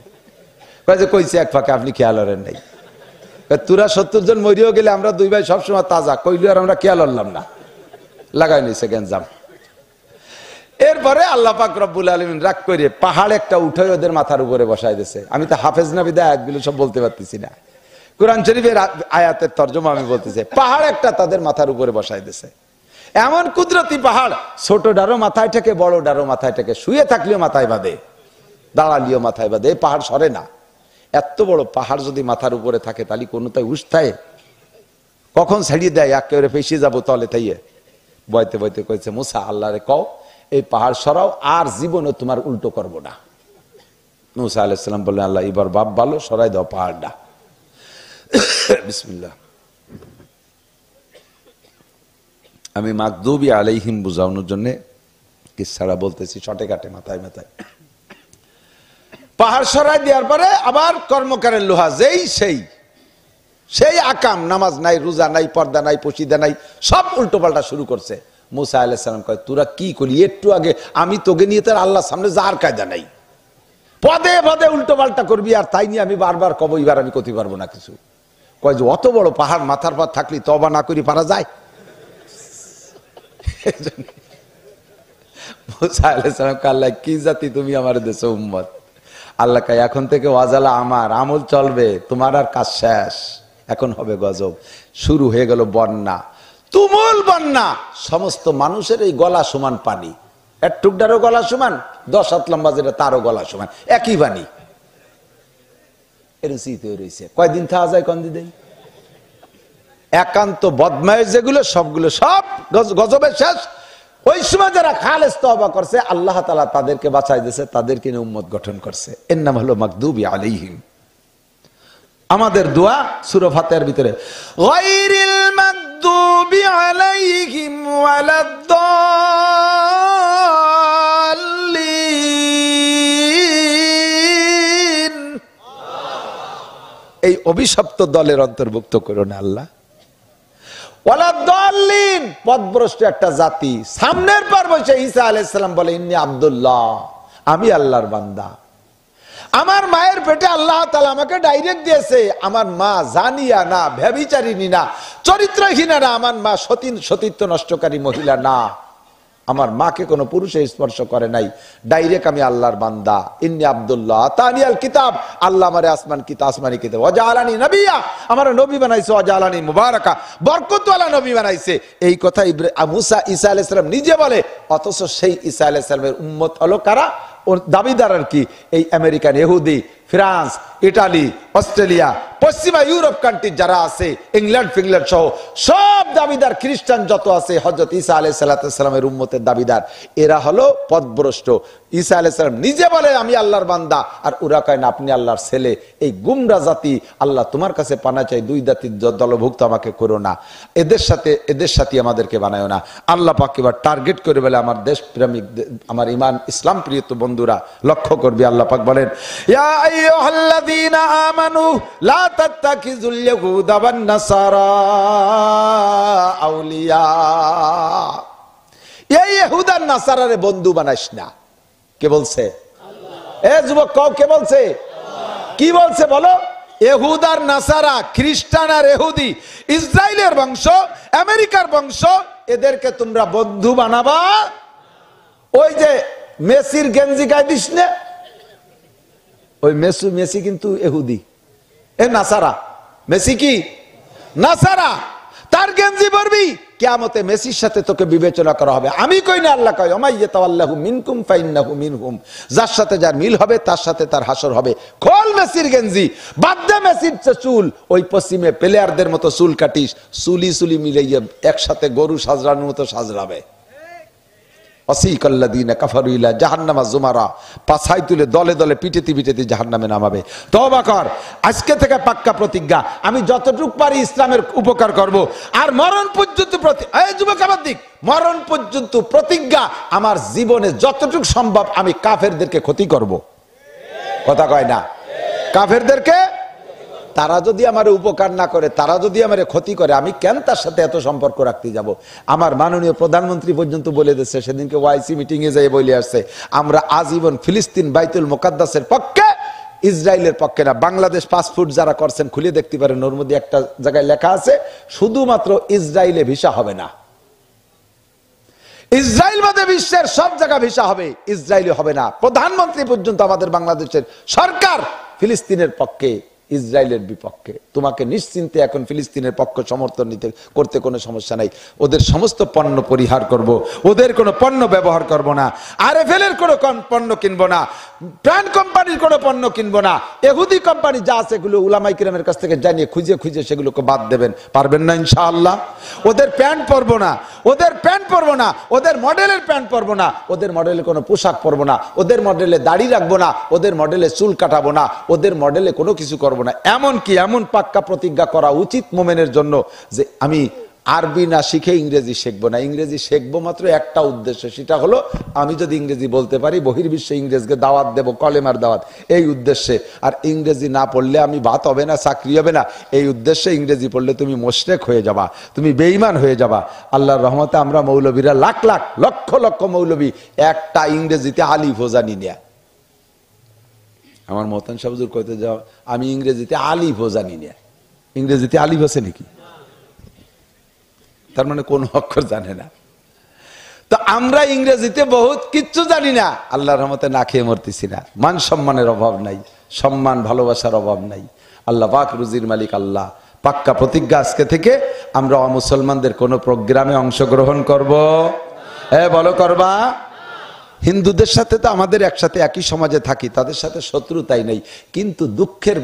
কয় যে কইছে এক ফাঁকে, আপনি খেয়াল করেন নাই। তোরা 70 জন মরিও গেলে আমরা 2 ভাই সবসময় তাজা কইলি, আর আমরা খেয়াল করলাম না, লাগাই নিছে গেঞ্জাম। এরপরে আল্লাহ পাক রব্বুল আলামিন রাগ করে পাহাড় একটা উঠে ওদের মাথার উপরে বসাই দিয়েছে। আমি তো হাফেজ না বিদায় আয়াতগুলো সব বলতে পারতেছি না, কোরআন শরীফের আয়াতের তর্জমা আমি বলতেছি। পাহাড় একটা তাদের মাথার উপরে বসাই দিয়েছে, এমন কুদরতি পাহাড়, ছোট ডারো মাথায় থেকে, বড় ডারো মাথায় থেকে, শুয়ে থাকলেও মাথায় বাঁধে, দাঁড়ালিও মাথায় বাঁধে, এই পাহাড় সরে না। এত বড় পাহাড় যদি মাথার উপরে থাকে তাহলে কোনটাই উষ্ঠায় কখন ছাড়িয়ে দেয়, একেবারে ফেসে যাবো তলে তাইয়ে। বইতে বইতে কইছে, মুসা আল্লাহরে কও এই পাহাড় সরাও, আর জীবনে তোমার উল্টো করবো না। মুসা আলাইহিস সালাম বললেন, আল্লাহ এবার বাপ ভালো, সরাই দাও পাহাড়টা। বিসমিল্লাহ। আমি মাগদুবি আলাইহিম বুঝানোর জন্য কিসসাটা বলতেছি শর্টে কাটে, মাথায় মাথায়। পাহাড় সরাই দেওয়ার পরে আবার কর্মকারের লোহা যেই সেই আকাম, নামাজ নাই, রোজা নাই, পর্দা নাই, পশিদা নাই, সব উল্টো পাল্টা শুরু করছে। মুসা আলাইহিস সালাম কয়, তোরা কি করলি? একটু আগে আমি তোকে নিয়ে তার আল্লাহর সামনে যার কায়দা নাই, পদে পদে উল্টো পাল্টা করবি, আর তাই নিয়ে আমি বারবার কব, এবার আমি করতে পারবো না কিছু। কয় যে অত বড় পাহাড় মাথার পর থাকলি তওবা না করি পারা যায়? মুসা আলাইহিস সালাম কয়, আল্লাহ কি জাতি তুমি আমার দেশে উম্মত। আল্লাহ কয়, এখন থেকে ওয়াজালা আমার, আমল চলবে, তোমার আর কাজ শেষ। এখন হবে গজব, শুরু হয়ে গেল বন্যা, তুমুল বন্যা, সমস্ত মানুষের এই গলা সমান পানি, এক টুকটারও গলা সমান, 10 হাত লম্বা যেটা তারও গলা সমান, একই পানি। এর শীত হয়ে রয়েছে, কয়দিন থাকা যায় কন্দি দেই। একান্ত বদমাইশ যেগুলো সবগুলো সব গজবের শেষ। ওই সময় যারা খালেস তওবা করছে, আল্লাহ তাআলা তাদেরকে বাঁচাই দিয়েছে, তাদেরকে নিয়ে উম্মত গঠন করছে। এর নাম হলো মাগদুবি আলাইহিম। আমাদের দোয়া সূরা ফাতিহার ভিতরে, গায়রিল মাগদুবি আলাইহিম ওয়ালাদ-দাল্লিন, এই অভিশপ্ত দলের অন্তর্ভুক্ত করো না আল্লাহ। ওয়ালাদ-দাল্লিন, পথভ্রষ্ট একটা জাতি। সামনের পর বসে ঈসা আলাইহিস সালাম বলে, ইন্নী আব্দুল্লাহ, আমি আল্লাহর বান্দা। আমার মায়ের পেটে আল্লাহ তাআলা আমাকে ডাইরেক্ট দিয়েছে। আমার মা জানিয়া না, ব্যভিচারিণী না, চরিত্রহীনা না, আমার মা সতীত্ব নষ্টকারী মহিলা না। আমার মাকে কোনো পুরুষে স্পর্শ করে নাই, ডাইরেক্ট আমি আল্লাহর বান্দা। ইন্নী আব্দুল্লাহ আতানিয়াল কিতাব, আল্লাহ আমারে আসমানি কিতাব, ওয়াজআলানি নবিয়্যা, আমার নবী বানাইছে, ওয়াজআলানি মুবারাকা, বরকতওয়ালা নবী বানাইছে। এই কথা মুসা ঈসা আলাইহিস সালাম নিজে বলে, অথচ সেই ঈসা আলাইহিস সালামের উম্মত হলো কারা? ওর দাবিদার আর কি, এই আমেরিকান, ইহুদি, ফ্রান্স, ইটালি, অস্ট্রেলিয়া, পশ্চিমা ইউরোপ কান্ট্রি যারা আছে, ইংল্যান্ড ফিংল্যান্ড সহ সব দাবিদার খ্রিস্টান যত আছে, হযরত ঈসা আলাইহিস সালামের উম্মতের দাবিদার, এরা হলো পথভ্রষ্ট। ঈসা আলাইহিস সালাম নিজে বলে আমি আল্লাহর বান্দা, আর ওরা কয় না আপনি আল্লাহর ছেলে। এই গুমরা জাতি, আল্লাহ তোমার কাছে পানা চাই, 2 জাতির দলভুক্ত আমাকে করো না, এদের সাথে আমাদেরকে বানায়ো না। আল্লাহ পাক এবার টার্গেট করে বলে, আমার দেশ প্রেমিক, আমার ইমান ইসলাম প্রিয় বন্ধুরা লক্ষ্য করবি, আল্লাহ পাক বলেন, ইয়া আইয়ুহাল্লাযীনা আমানু লা তাত্তাখিযুল ইয়াহুদা ওয়ান নাসারা আউলিয়া। এই ইহুদার নাসারারে বন্ধু বানাইস না। কে বলছে? এ যুবক কও, কে বলছে? কি বলছে বলো? ইহুদার নাসারা, খ্রিস্টান আর ইহুদি, ইসরায়েলের বংশ, আমেরিকার বংশ, এদেরকে তোমরা বন্ধু বানাবা। ওই যে মেসির গেঞ্জি গায়ে দিস না, ওই মেসি কিন্তু ইহুদি, এ নাসারা। মেসি কি নাসারা, তার গেঞ্জি পরবি, কিয়ামতে মেসির সাথে তোকে বিবেচনা করা হবে। আমি কই না, আল্লাহ কয় ওমাইয়াতাওয়াল্লাহু মিনকুম ফাইন্নাহু মিনহুম, যার সাথে যার মিল হবে তার সাথে তার হাসর হবে। খোল মেসির গেঞ্জি, বাদ দে মেসির চুল, ওই পশ্চিমে প্লেয়ারদের মতো চুল কাটিস, চুলি মিলাইয়া একসাথে গরু সাজরানোর মতো সাজরাবে। অসিকাল্লাযীনা কাফারু ইলা জাহান্নামা যুমারা, পাছাই তুলে দলে দলে পিটেতে জাহান্নামে নামাবে। তওবা কর, আজকে থেকে পাক্কা প্রতিজ্ঞা, আমি যতটুকু পারি ইসলামের উপকার করব। আর মরণ পর্যন্ত এই যুবক আমার দিক, মরণ পর্যন্ত প্রতিজ্ঞা, আমার জীবনে যতটুকু সম্ভব আমি কাফেরদেরকে ক্ষতি করব। কথা কয় না? কাফেরদেরকে, তারা যদি আমার উপকার না করে, তারা যদি আমার ক্ষতি করে, আমি কেন তার সাথে এত সম্পর্ক রাখতে যাব? আমার মাননীয় প্রধানমন্ত্রী পর্যন্ত বলে দিচ্ছে, সেদিনকে ওয়াইসি মিটিং এ যাই বলে আসছে, আমরা আজীবন ফিলিস্তিন বাইতুল মুকাদ্দাসের পক্ষে, ইসরায়েলের পক্ষে না। বাংলাদেশ পাসপোর্ট যারা করছেন খুলে দেখতে পারেন, ওর মধ্যে একটা জায়গায় লেখা আছে শুধুমাত্র ইসরায়েলে ভিসা হবে না, ইসরায়েল বাদে বিশ্বের সব জায়গা ভিসা হবে, ইসরায়েলে হবে না। প্রধানমন্ত্রী পর্যন্ত আমাদের বাংলাদেশের সরকার ফিলিস্তিনের পক্ষে, ইসরায়েলের বিপক্ষে। তোমাকে নিশ্চিন্তে এখন ফিলিস্তিনের পক্ষ সমর্থন করতে কোনো সমস্যা নাই। ওদের সমস্ত পণ্য পরিহার করব, ওদের কোনো পণ্য ব্যবহার করব না, আরএফএল এর কোনো পণ্য কিনবো না, ব্র্যান্ড কোম্পানির কোনো পণ্য কিনবো না। ইহুদি কোম্পানি যা আছে এগুলো উলামায়ে কিরামের কাছ থেকে জানিয়ে খুঁজে সেগুলোকে বাদ দেবেন, পারবেন না ইনশাআল্লাহ। ওদের প্যান্ট পরবো না, ওদের প্যান্ট পরবো না, ওদের মডেলের প্যান্ট পরবো না, ওদের মডেলের কোনো পোশাক পরবো না, ওদের মডেলে দাড়ি রাখবো না, ওদের মডেলে চুল কাটাবো না, ওদের মডেলে কোনো কিছু করবো না। এমনকি এমন পাক্কা প্রতিজ্ঞা করা উচিত মোমেনের জন্য যে আমি আরবি না শিখে ইংরেজি শিখবো না। ইংরেজি শিখবো মাত্র একটা উদ্দেশ্য, সেটা হলো আমি যদি ইংরেজি বলতে পারি বহির্বিশ্বে ইংরেজকে দাওয়াত দেব, কলেমার দাওয়াত, এই উদ্দেশ্যে। আর ইংরেজি না পড়লে আমি ভাত হবে না, চাকরি হবে না, এই উদ্দেশ্যে। ইংরেজি পড়লে তুমি মুশরিক হয়ে যাবা, তুমি বেঈমান হয়ে যাবা। আল্লাহর রহমতে আমরা মৌলবীরা লাখ লাখ লক্ষ লক্ষ মৌলবী একটা ইংরেজিতে আলিফও জানি না। আমার মহতান সাহেব হুজুর কইতে যাও, আমি ইংরেজিতে আলিফও জানি না। ইংরেজিতে আলিফ আছে নাকি? তার মানে কোন অক্ষর জানে না। তো আমরা ইংরেজিতে বহুত কিচ্ছু জানি না, আল্লাহর রহমতে না খেয়ে মরতেছি না। মান সম্মানের অভাব নাই, সম্মান ভালোবাসার অভাব নাই। আল্লাহ পাক রুজির মালিক আল্লাহ। পাক্কা প্রতিজ্ঞা, আজকে থেকে আমরা মুসলমানদের কোন প্রোগ্রামে অংশগ্রহণ করব? হ্যাঁ বলো, করবা? হিন্দুদের সাথে তো আমাদের একসাথে একই সমাজে থাকি, তাদের সাথে শত্রুতাই নেই। কিন্তু দুঃখের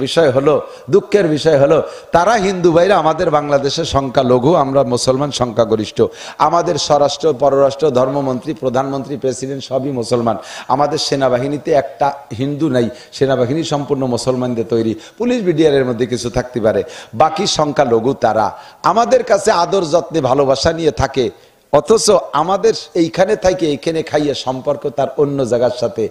বিষয় হলো তারা হিন্দু ভাইরা আমাদের বাংলাদেশের সংখ্যা লঘু, আমরা মুসলমান সংখ্যাগরিষ্ঠ। আমাদের স্বরাষ্ট্র, পররাষ্ট্র, ধর্মমন্ত্রী, প্রধানমন্ত্রী, প্রেসিডেন্ট সবই মুসলমান। আমাদের সেনাবাহিনীতে একটা হিন্দু নাই, সেনাবাহিনী সম্পূর্ণ মুসলমানদের তৈরি। পুলিশ বিডিআরের মধ্যে কিছু থাকতে পারে, বাকি সংখ্যা লঘু। তারা আমাদের কাছে আদর যত্নে ভালোবাসা নিয়ে থাকে, অথচ আমাদের এইখানে থাকে, এইখানে খাইয়ে সম্পর্ক তার অন্য জায়গার সাথে।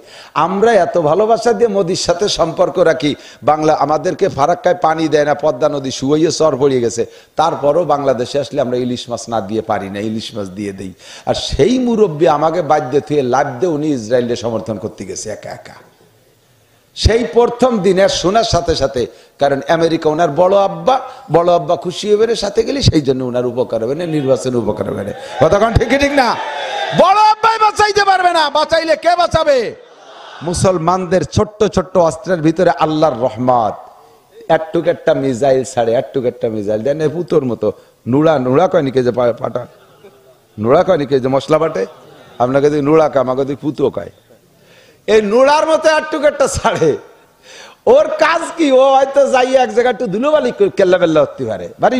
আমরা এত ভালোবাসা দিয়ে মোদির সাথে সম্পর্ক রাখি, বাংলা আমাদেরকে ফারাক্কায় পানি দেয় না, পদ্মা নদী শুয়ে চর পড়িয়ে গেছে, তারপরও বাংলাদেশে আসলে আমরা ইলিশ মাছ না দিয়ে পারি না, ইলিশ মাছ দিয়ে দেই। আর সেই মুরব্বী আমাকে বাধ্য থুয়ে লাভ দিয়ে উনি ইসরায়েলকে সমর্থন করতে গেছে একা একা। সেই প্রথম দিনের শোনার সাথে সাথে, কারণ আমেরিকা ওনার বড় আব্বা খুশি হবে সাথে গেলে, সেই জন্য ওনার উপকার হবে না, নির্বাচনে উপকার হবে না। কতক্ষণ ঠিক না? বড় আব্বাই বাঁচাইতে পারবে না, বাঁচাইলে কে বাঁচাবে? মুসলমানদের ছোট্ট ছোট্ট অস্ত্রের ভিতরে আল্লাহর রহমত। একটুক একটা মিসাইল ছাড়ে, একটুক একটা মিসাইল দেন পুতোর মতো। নুড়া কয় নিকে যে পাটা, নুড়া কয় নিকে যে মশলা বাটে, আপনাকে নুড়া কয়, আমাকে পুতো কয়। এই নোড়ার মতো একটুক একটা ছাড়ে, ওর কাজ কি? ও হয়তো যাই এক জায়গায় একটু ধুলোবালি কেল্লা বেল্লা করতে পারে, বাড়ি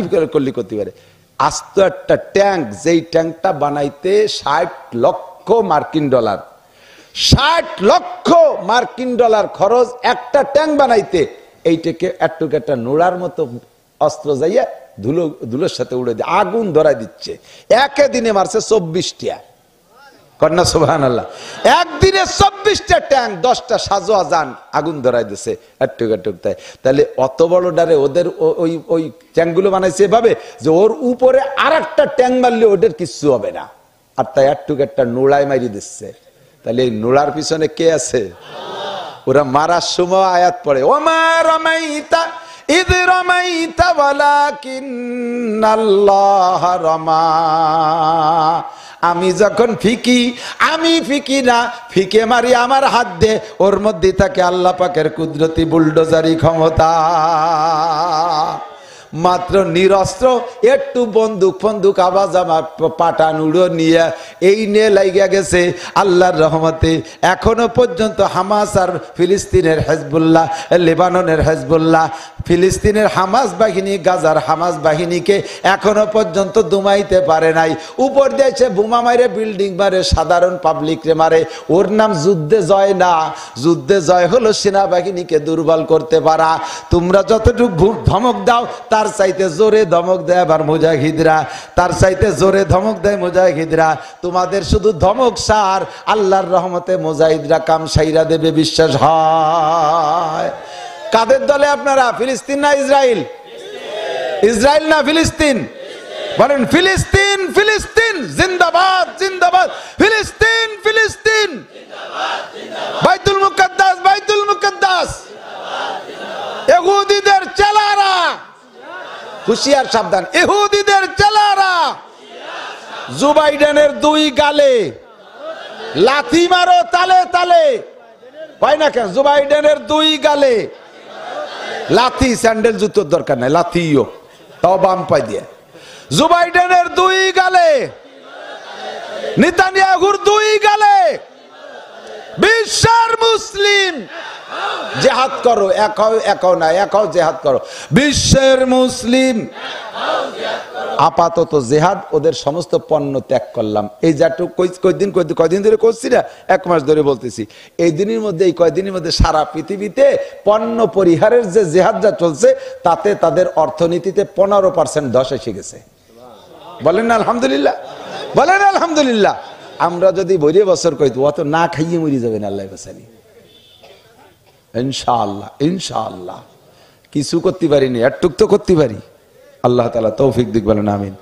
করতে পারে। আস্ত একটা ট্যাঙ্ক, যেই ট্যাঙ্কটা বানাইতে 60 লক্ষ মার্কিন ডলার, 60 লক্ষ মার্কিন ডলার খরচ একটা ট্যাঙ্ক বানাইতে। এইটাকে একটুক একটা নোড়ার মতো অস্ত্র যাইয়া ধুলোর সাথে উড়ে দিয়ে আগুন ধরাই দিচ্ছে। একে দিনে মারছে 24টা। কন্যা সুবহানাল্লাহ। একদিনে 24টা ট্যাঙ্ক, 10টা সাজোয়া যান আগুন ধরাই দিছে একটুক একটুক। তাহলে অত বড় ডারে ওদের ওই ট্যাঙ্কগুলো বানাইছে এভাবে যে ওর উপরে আর একটা ট্যাঙ্ক মারলে ওদের কিচ্ছু হবে না। আর তাই একটুক একটা নোড়ায় মারি দিচ্ছে। তাহলে এই নোড়ার পিছনে কে আছে? ওরা মারার সময় আয়াত পড়ে, ওমা রামাইতা ইদ রামাইতা ওয়ালাকিন্নাল্লাহ রামা। আমি যখন ফিকি, আমি ফিকি না, ফিকে মারি আমার হাত দে, ওর মধ্যে থাকে আল্লাহ পাকের কুদরতি বুলডোজারি ক্ষমতা। মাত্র নিরস্ত্র একটু বন্দুক ফন্দুক আওয়াজ আমার পাটা নুড়ো নিয়ে এই নিয়ে লাগিয়া গেছে আল্লাহর রহমতে। এখনো পর্যন্ত হামাস আর ফিলিস্তিনের হেজবুল্লাহ, লেবাননের হেজবুল্লাহ, ফিলিস্তিনের হামাস বাহিনী, গাজার হামাস বাহিনীকে এখনো পর্যন্ত দুমাইতে পারে নাই। উপর দিয়েছে বোমা মারে, বিল্ডিং মারে, সাধারণ পাবলিকরে মারে। ওর নাম যুদ্ধে জয় না, যুদ্ধে জয় হলো সেনাবাহিনীকে দুর্বল করতে পারা। তোমরা যতটুকু ধমক দাও তার চাইতে জোরে ধমক দেয় আবার মুজাহিদরা, তার চাইতে জোরে ধমক দেয় মুজাহিদরা। তোমাদের শুধু ধমক সার, আল্লাহর রহমতে মুজাহিদরা কাম সাইরা দেবে, বিশ্বাস হয়। কাদের দলে আপনারা? ফিলিস্তিন না ইসরায়েল? ইসরায়েল না ফিলিস্তিন? বলেন ফিলিস্তিন, ফিলিস্তিন জিন্দাবাদ, জিন্দাবাদ ফিলিস্তিন, ফিলিস্তিন বাইতুল মুকাদ্দাস, বাইতুল মুকাদ্দাস। ইহুদিদের চেলারা হুঁশিয়ার, সাবধান, ইহুদিদের চেলারা জো বাইডেনের দুই গালে লাথি মারো তালে তালে। হয় না কেন? জো বাইডেনের দুই গালে লাথি, স্যান্ডেল জুতোর দরকার নাই, লাথিও তাও বাম পাই দিয়ে। জো বাইডেনের দুই গালে, নেতানিয়াহুর দুই গালে। বিশ্বের মুসলিম জেহাদ করো, একাও না, একাও জেহাদ করো। বিশ্বের মুসলিম আপাতত জেহাদ, ওদের সমস্ত পণ্য ত্যাগ করলাম। এই যাটুক কয়দিন ধরে করছি না, 1 মাস ধরে বলতেছি। এই দিনের মধ্যে, এই কয়দিনের মধ্যে সারা পৃথিবীতে পণ্য পরিহারের যে জেহাদটা চলছে, তাতে তাদের অর্থনীতিতে 15% ধস এসে গেছে। বলেন না আলহামদুলিল্লাহ, বলেন আলহামদুলিল্লাহ। আমরা যদি 20 বছর কইতো, অত না খাইয়ে মরি যাবেন, আল্লাহ বাঁচানি। ইনশাআল্লাহ, ইনশাআল্লাহ কিছু করতে পারিনি, একটুক তো করতে পারি। আল্লাহ তাআলা তৌফিক দিক, বলেন আমিন।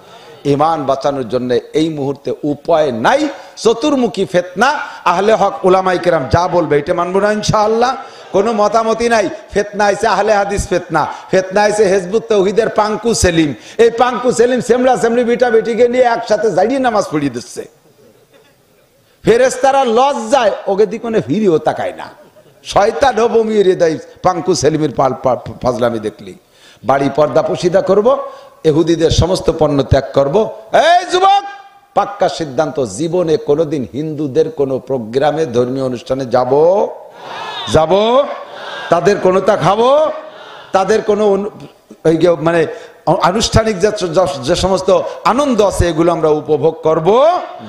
ঈমান বাঁচানোর জন্য এই মুহূর্তে উপায় নাই। চতুর্মুখী ফিতনা, আহলে হক উলামায়ে কেরাম যা বলবে এটা মানবো না ইনশাআল্লাহ। কোনো মতামতি নাই। ফিতনা আইছে আহলে হাদিস ফিতনা, ফিতনা আইছে হিজবুত তাওহীদের পাঙ্কু সেলিম। এই পাঙ্কু সেলিম সেমরা সেমরি বিটা বেটিকে নিয়ে একসাথে জাইরি নামাজ পড়িয়ে দিচ্ছে। ফেরেশতারা লজ্জায় ওকে দিকে কোনো ফিরিও তাকায় না। শয়তান বমি হৃদয় পাঙ্কু সেলিমের ফাজলামি দেখলি। বাড়ি পর্দা পশিদা করব, ইহুদিদের সমস্ত পণ্য ত্যাগ করব। এই যুবক, পাক্কা সিদ্ধান্ত, জীবনে কোনোদিন হিন্দুদের কোনো প্রোগ্রামে, ধর্মীয় অনুষ্ঠানে যাব, তাদের কোনোটা খাবো, তাদের কোনো মানে আনুষ্ঠানিক যে সমস্ত আনন্দ আছে এগুলো আমরা উপভোগ করব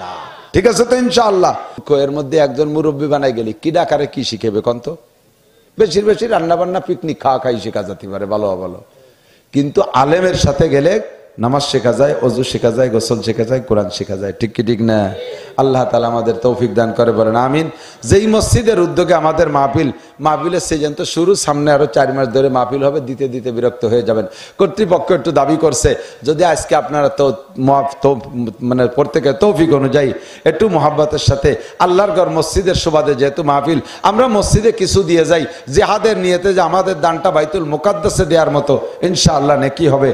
না। ঠিক আছে তো ইনশাআল্লাহ। এর মধ্যে একজন মুরব্বী বানাই গেলি, কি ডাকারে কি শিখেবে কন্ত? বেশি বেশি রান্না বান্না, পিকনিক, খাওয়া খাই শেখা যেতে পারে, ভালো ভালো। কিন্তু আলেমের সাথে গেলে নামাজ শেখা যায়, অজু শেখা যায়, গোসল শেখা যায়, কোরআন শেখা যায়। ঠিক কি ঠিক না? আল্লাহ তাআলা আমাদের তৌফিক দান করে, বলেন আমিন। যেই মসজিদের উদ্যোগে আমাদের মাহফিলের সিজন তো শুরু, সামনে আরো 4 মাস ধরে মাহফিল হবে, দিতে দিতে বিরক্ত হয়ে যাবেন। কর্তৃপক্ষ একটু দাবি করছে, যদি আজকে আপনারা তো মানে প্রত্যেকের তৌফিক অনুযায়ী একটু মহাব্বতের সাথে আল্লাহর ঘর মসজিদের সুবাদে যেহেতু মাহফিল, আমরা মসজিদে কিছু দিয়ে যাই, জিহাদের নিয়তে, যে আমাদের দানটা বাইতুল মুকাদ্দাসে দেওয়ার মতো ইনশাআল্লাহ নেকি হবে।